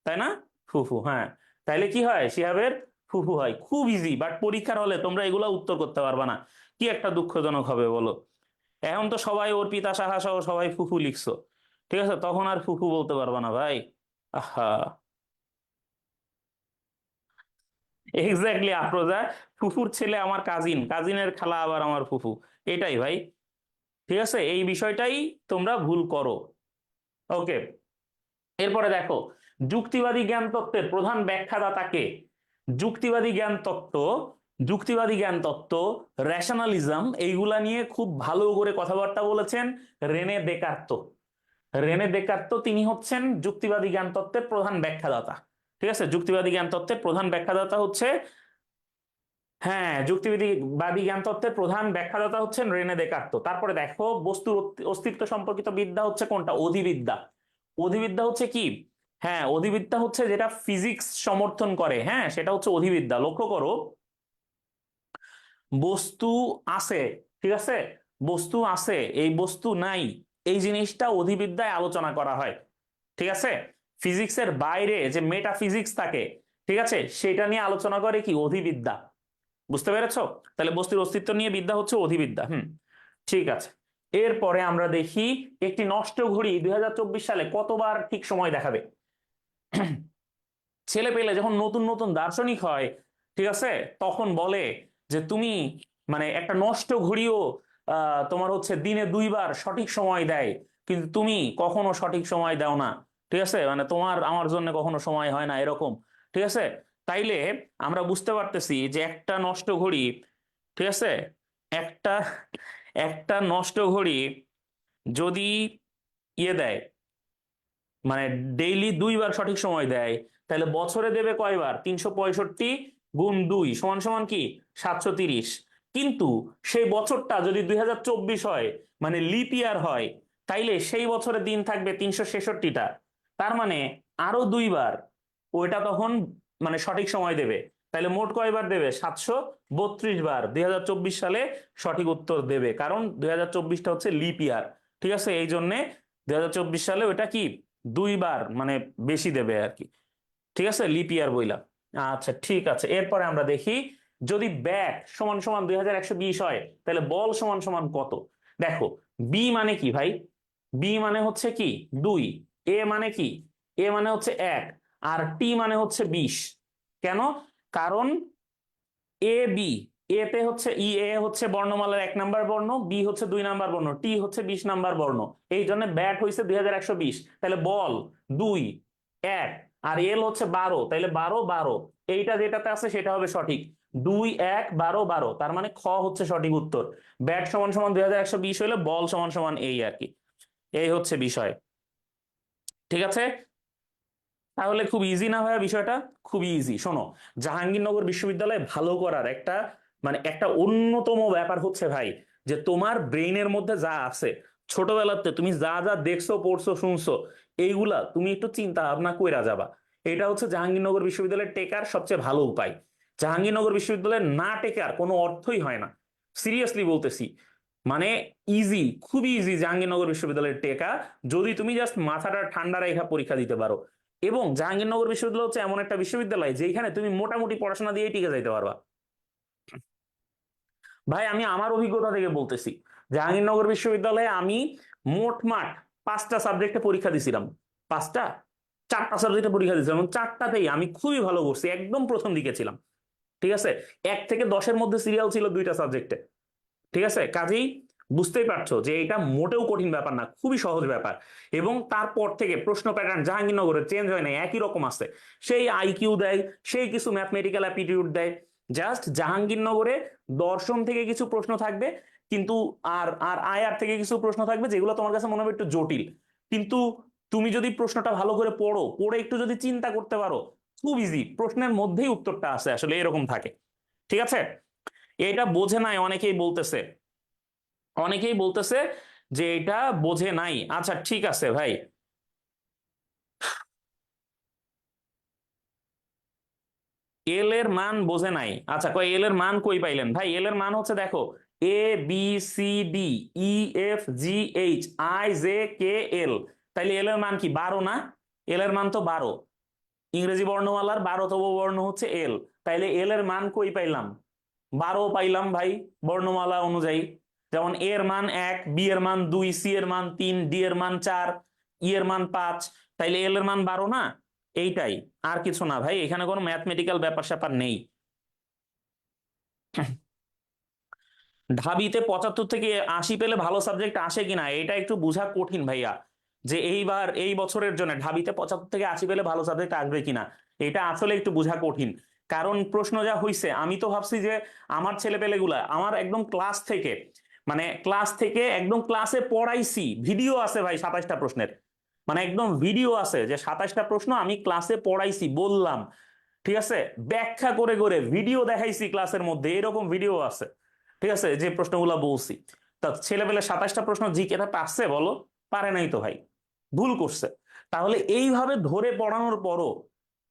তাই না? ফুফু, হ্যাঁ। তাইলে কি হয়? শিহাবের ফুফু হয়। খুব ইজি, বাট পরীক্ষার হলে তোমরা এগুলা উত্তর করতে পারবা না। কি একটা দুঃখজনক হবে বলো। এখন তো সবাই অর্পিতা সাহা সহ সবাই ফুফু লিখছো, ঠিক আছে, তখন আর ফুফু বলতে পারবা না ভাই। আহা, এক্স্যাক্টলি আফরোজা, ফুফুর ছেলে আমার কাজিন, কাজিনের খালা আবার আমার ফুফু, এটাই ভাই, ঠিক আছে, এই বিষয়টাই তোমরা ভুল করো। ওকে, এরপরে দেখো, যুক্তিবাদী জ্ঞান তত্ত্বের প্রধান ব্যাখ্যাদাতাকে। যুক্তিবাদী জ্ঞান তত্ত্ব, যুক্তিবাদী জ্ঞান তত্ত্ব, রেশনালিজম, এইগুলা নিয়ে খুব ভালো করে কথাবার্তা বলেছেন রেনে দেকার্তো। রেনে দেকার্তো তিনি হচ্ছেন যুক্তিবাদী জ্ঞান তত্ত্বের প্রধান ব্যাখ্যাদাতা, ঠিক আছে। যুক্তিবাদী জ্ঞান তত্ত্বের প্রধান ব্যাখ্যাদাতা হচ্ছে, হ্যাঁ, যুক্তিবাদী জ্ঞান তত্ত্বের প্রধান ব্যাখ্যাদাতা হচ্ছেন রেনে দেকার্তো। তারপরে দেখো, বস্তুর অস্তিত্ব সম্পর্কিত বিদ্যা হচ্ছে কোনটা? অধিবিদ্যা। অধিবিদ্যা হচ্ছে কি? হ্যাঁ, অধিবিদ্যা হচ্ছে যেটা ফিজিক্স সমর্থন করে, হ্যাঁ, সেটা হচ্ছে অধিবিদ্যা। লক্ষ্য করো, বস্তু আছে, ঠিক আছে, বস্তু আছে, এই বস্তু নাই, এই জিনিসটা অধিবিদ্যায় আলোচনা করা হয়, ঠিক আছে। ফিজিক্সের বাইরে যে মেটাফিজিক্স থাকে, ঠিক আছে, সেটা নিয়ে আলোচনা করে কি? অধিবিদ্যা। বুঝতে পেরেছো? তাহলে বস্তুর অস্তিত্ব নিয়ে বিদ্যা হচ্ছে অধিবিদ্যা। ঠিক আছে। এরপরে আমরা দেখি, একটি নষ্ট ঘড়ি 2024 সালে কতবার ঠিক সময় দেখাবে? ছেলে পেলে যখন নতুন নতুন দার্শনিক হয়, ঠিক আছে, তখন বলে যে তুমি, মানে একটা নষ্ট ঘড়িও তোমার হচ্ছে দিনে 2বার সঠিক সময় দেয়, কিন্তু তুমি কখনো সঠিক সময় দাও না, ঠিক আছে, মানে তোমার আমার জন্য কখনো সময় হয় না, এরকম, ঠিক আছে। তাইলে আমরা বুঝতে পারতেছি যে একটা নষ্ট ঘড়ি, ঠিক আছে, একটা একটা নষ্ট ঘড়ি যদি ইয়ে দেয়, মানে ডেইলি 2বার সঠিক সময় দেয়, তাহলে বছরে দেবে কয়বার? 365 গুণ 2 সমান সমান কি? 730। কিন্তু সেই বছরটা যদি 2024 হয়, মানে লিপ ইয়ার হয়, তাইলে সেই বছরে দিন থাকবে 366টা। তার মানে আরো 2বার ওইটা তখন মানে সঠিক সময় দেবে। তাহলে মোট কয়বার দেবে? 732 বার 2024 সালে সঠিক উত্তর দেবে, কারণ 2024টা হচ্ছে লিপ ইয়ার, ঠিক আছে, এই জন্যে 2024 সালে ওটা কি 2বার মানে বেশি দেবে আর কি, ঠিক আছে, লিপ ইয়ার বইলা। আচ্ছা, ঠিক আছে। এরপরে আমরা দেখি, যদি ব্যাট সমান সমান 2120 হয়, তাহলে বল সমান সমান কত? দেখো, বি মানে কি ভাই? বি মানে হচ্ছে কি 2, এ মানে কি? এ মানে হচ্ছে 1, আর টি মানে হচ্ছে 20। কেন? কারণ এ বি, এতে হচ্ছে এ হচ্ছে বর্ণমালার 1 নাম্বার বর্ণ, বি হচ্ছে 2 নাম্বার বর্ণ, টি হচ্ছে 20 নাম্বার বর্ণ, এই জন্য ব্যাট হয়েছে 2120। তাহলে বল 2, 1, আর এল হচ্ছে 12, তাহলে 12 12, এইটা যেটাতে আছে সেটা হবে সঠিক। 2 1 12 12, তার মানে খ হচ্ছে সঠিক উত্তর। ব্যাট সমান সমান 2120 হলে বল সমান সমান এই আর কি, এই হচ্ছে বিষয়, ঠিক আছে। তাহলে খুব ইজি না ভাইয়া বিষয়টা? খুবই ইজি। শোনো, জাহাঙ্গীরনগর বিশ্ববিদ্যালয়ে ভালো করার একটা মানে একটা অন্যতম ব্যাপার হচ্ছে ভাই, যে তোমার ব্রেইনের মধ্যে যা আছে ছোটবেলাতে তুমি যা যা দেখছো পড়ছো শুনছো, এইগুলা তুমি একটু চিন্তা ভাবনা কইরা যাবা। এটা হচ্ছে জাহাঙ্গীরনগর বিশ্ববিদ্যালয়ের টেকার সবচেয়ে ভালো উপায়। জাহাঙ্গীরনগর বিশ্ববিদ্যালয়ের না টেকার কোনো অর্থই হয় না, সিরিয়াসলি বলতেছি। মানে ইজি, খুবই ইজি জাহাঙ্গীরনগর বিশ্ববিদ্যালয়ের টেকা, যদি তুমি জাস্ট মাথাটা ঠান্ডা রেখা পরীক্ষা দিতে পারো। এবং জাহাঙ্গীরনগর বিশ্ববিদ্যালয় হচ্ছে এমন একটা বিশ্ববিদ্যালয় যেখানে তুমি মোটামুটি পড়াশোনা দিয়েই টিকে যাইতে পারবা। ভাই আমি আমার অভিজ্ঞতা থেকে বলতেছি, জাহাঙ্গীরনগর বিশ্ববিদ্যালয়ে আমি মোটমাট 5টা সাবজেক্টে পরীক্ষা দিছিলাম। 5টা, 4টা সাবজেক্টে পরীক্ষা দিয়েছিলাম এবং 4টাতেই আমি খুবই ভালো করছি, একদম প্রথম দিকে ছিলাম, ঠিক আছে। 1 থেকে 10-এর মধ্যে সিরিয়াল ছিল 2টা সাবজেক্টে, ঠিক আছে। কাজেই বুঝতেই পারছো যে এটা মোটেও কঠিন ব্যাপার না, খুবই সহজ ব্যাপার। এবং তারপর থেকে প্রশ্ন প্যাটার্ন জাহাঙ্গীরনগরে চেঞ্জ হয় না, একই রকম আছে। সেই আইকিউ দেয়, সেই কিছু ম্যাথমেটিক্যাল অ্যাপিটিউড দেয়। জাস্ট জাহাঙ্গীরনগরে দর্শন থেকে কিছু প্রশ্ন থাকবে, কিন্তু আর আর আয়ার থেকে কিছু প্রশ্ন থাকবে যেগুলো তোমার কাছে মনে হবে একটু জটিল। কিন্তু তুমি যদি প্রশ্নটা ভালো করে পড়ো, পড়ে একটু যদি চিন্তা করতে পারো, খুব ইজি, প্রশ্নের মধ্যেই উত্তরটা আসে, আসলে এরকম থাকে। ঠিক আছে, এটা বোঝে নাই অনেকেই বলতেছে, অনেকেই বলতেছে যে এটা বোঝে নাই। আচ্ছা ঠিক আছে ভাই, এল এর মান বোঝে নাই, আচ্ছা কই এল এর মান কই পাইলেন ভাই? এল এর মান হচ্ছে দেখো, A B C D E F G H I J K L. তাইলে এল এর মান কি 12 না? এল এর মান তো 12। ইংরেজি বর্ণমালার 12তম বর্ণ হচ্ছে এল। তাইলে এল এর মান কই পাইলাম? 12 পাইলাম ভাই, বর্ণমালা অনুযায়ী। যেমন এ এর মান 1, বি এর মান 2, সি এর মান 3, ডি এর মান 4, ই এর মান 5। তাইলে এল এর মান 12 না? এইটাই, আর কিছু না ভাই, এখানে কোনো ম্যাথমেটিক্যাল ব্যাপার স্যাপার নেই। ঢাবিতে 75 থেকে 80 পেলে ভালো সাবজেক্ট আসে কিনা এটা একটু বোঝা কঠিন ভাইয়া। যে এইবার এই বছরের জন্য ঢাবিতে 75 থেকে 80 পেলে ভালো সাবজেক্ট আসবে কিনা, এটা আসলে একটু বোঝা কঠিন। কারণ প্রশ্ন যা হইছে, আমি তো ভাবছি যে আমার ছেলেপেলেগুলা আমার একদম ক্লাস থেকে, মানে ক্লাস থেকে একদম ক্লাসে পড়াইছি, ভিডিও আছে ভাই 27টা প্রশ্নের। মানে একদম ভিডিও আছে যে 27টা প্রশ্ন আমি ক্লাসে পড়াইছি, বললাম, ঠিক আছে, ব্যাখ্যা করে করে ভিডিও দেখাইছি ক্লাসের মধ্যে, এরকম ভিডিও আছে। ঠিক আছে, যে প্রশ্নগুলো বলছি। তা ছেলেবেলে 27টা প্রশ্ন জিকেটা পারছে বলো? পারে নাই তো ভাই, ভুল করছে। তাহলে এইভাবে ধরে পড়ানোর পরও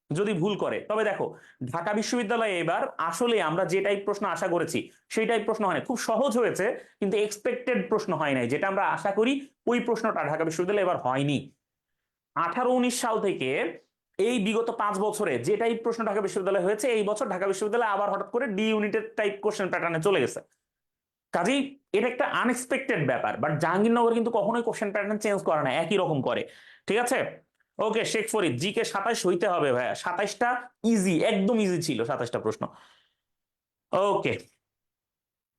যদি ভুল করে, তবে দেখো ঢাকা বিশ্ববিদ্যালয়ে এবার আসলে আমরা যে টাইপ প্রশ্ন আশা করেছি সেই টাইপ প্রশ্ন হয় না, খুব সহজ হয়েছে, কিন্তু এক্সপেক্টেড প্রশ্ন হয় নাই, যেটা আমরা আশা করি ওই প্রশ্নটা ঢাকা বিশ্ববিদ্যালয়ে এবার হয়নি। 18-19 সাল থেকে এই বিগত 5 বছরে যে টাইপ প্রশ্ন ঢাকা বিশ্ববিদ্যালয়ে হয়েছে, এই বছর ঢাকা বিশ্ববিদ্যালয়ে আবার হঠাৎ করে ডি ইউনিটের টাইপ কোশ্চেন প্যাটার্নে চলে গেছে। কাজেই এটা একটা আনএক্সপেক্টেড ব্যাপার, বাট জাহাঙ্গীরনগর কিন্তু কখনোই কোশ্চেন প্যাটার্ন চেঞ্জ করে না, একই রকম করে। ঠিক আছে, ওকে শেখ ফরিদ, জিকে 27 হইতে হবে ভাইয়া, 27টা ইজি, একদম ইজি ছিল 27টা প্রশ্ন। ওকে,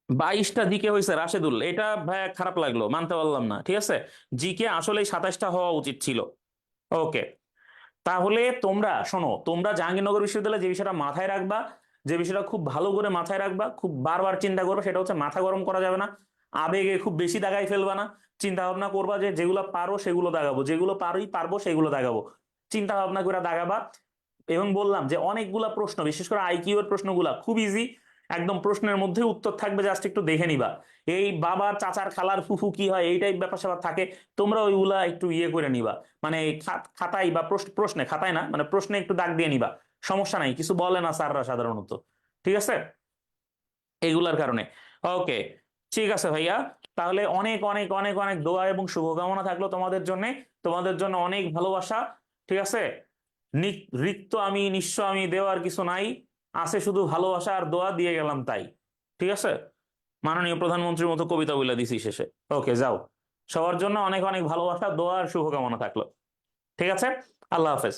22টা জিকে হয়েছে রাশেদুল, এটা ভাইয়া খারাপ লাগলো, মানতে পারলাম না। ঠিক আছে, জিকে আসলে 27টা হওয়া উচিত ছিল। ওকে, তাহলে তোমরা শোনো, তোমরা জাহাঙ্গীরনগর বিশ্ববিদ্যালয়ে যে বিষয়টা মাথায় রাখবা, যে বিষয়টা খুব ভালো করে মাথায় রাখবা, খুব বারবার চিন্তা করবে, সেটা হচ্ছে মাথা গরম করা যাবে না, আবেগে খুব বেশি দাগাই ফেলবা না। চিন্তা ভাবনা করবা যে যেগুলো পারো সেগুলো দাগাবো, যেগুলো পারবো সেগুলো দাগাবো, চিন্তা ভাবনা করে দাগাবা। এবং বললাম যে অনেকগুলা প্রশ্ন, বিশেষ করে আইকিউ এর প্রশ্নগুলা খুব ইজি, একদম প্রশ্নের মধ্যে উত্তর থাকবে, জাস্ট একটু দেখে নিবা। এই বাবার চাচার খালার ফুফু কি হয় এই টাইপ ব্যাপার স্যাপার থাকে, তোমরা ওইগুলা একটু ইয়ে করে নিবা। মানে খাতায় বা প্রশ্নে, খাতায় না মানে প্রশ্নে একটু দাগ দিয়ে নিবা, সমস্যা নাই, কিছু বলে না স্যাররা সাধারণত। ঠিক আছে, এইগুলার কারণে। ওকে, ঠিক আছে ভাইয়া, তাহলে অনেক অনেক অনেক অনেক দোয়া এবং শুভকামনা থাকলো তোমাদের জন্য, তোমাদের জন্য অনেক ভালোবাসা। ঠিক আছে, রিক্ত আমি নিঃস্ব আমি, দেওয়ার কিছু নাই, আছে শুধু ভালোবাসা আর দোয়া, দিয়ে গেলাম তাই। ঠিক আছে, মাননীয় প্রধানমন্ত্রীর মতো কবিতা বলে দিছি শেষে। ওকে যাও, সবার জন্য অনেক অনেক ভালোবাসা, দোয়া আর শুভকামনা থাকলো। ঠিক আছে, আল্লাহ হাফেজ।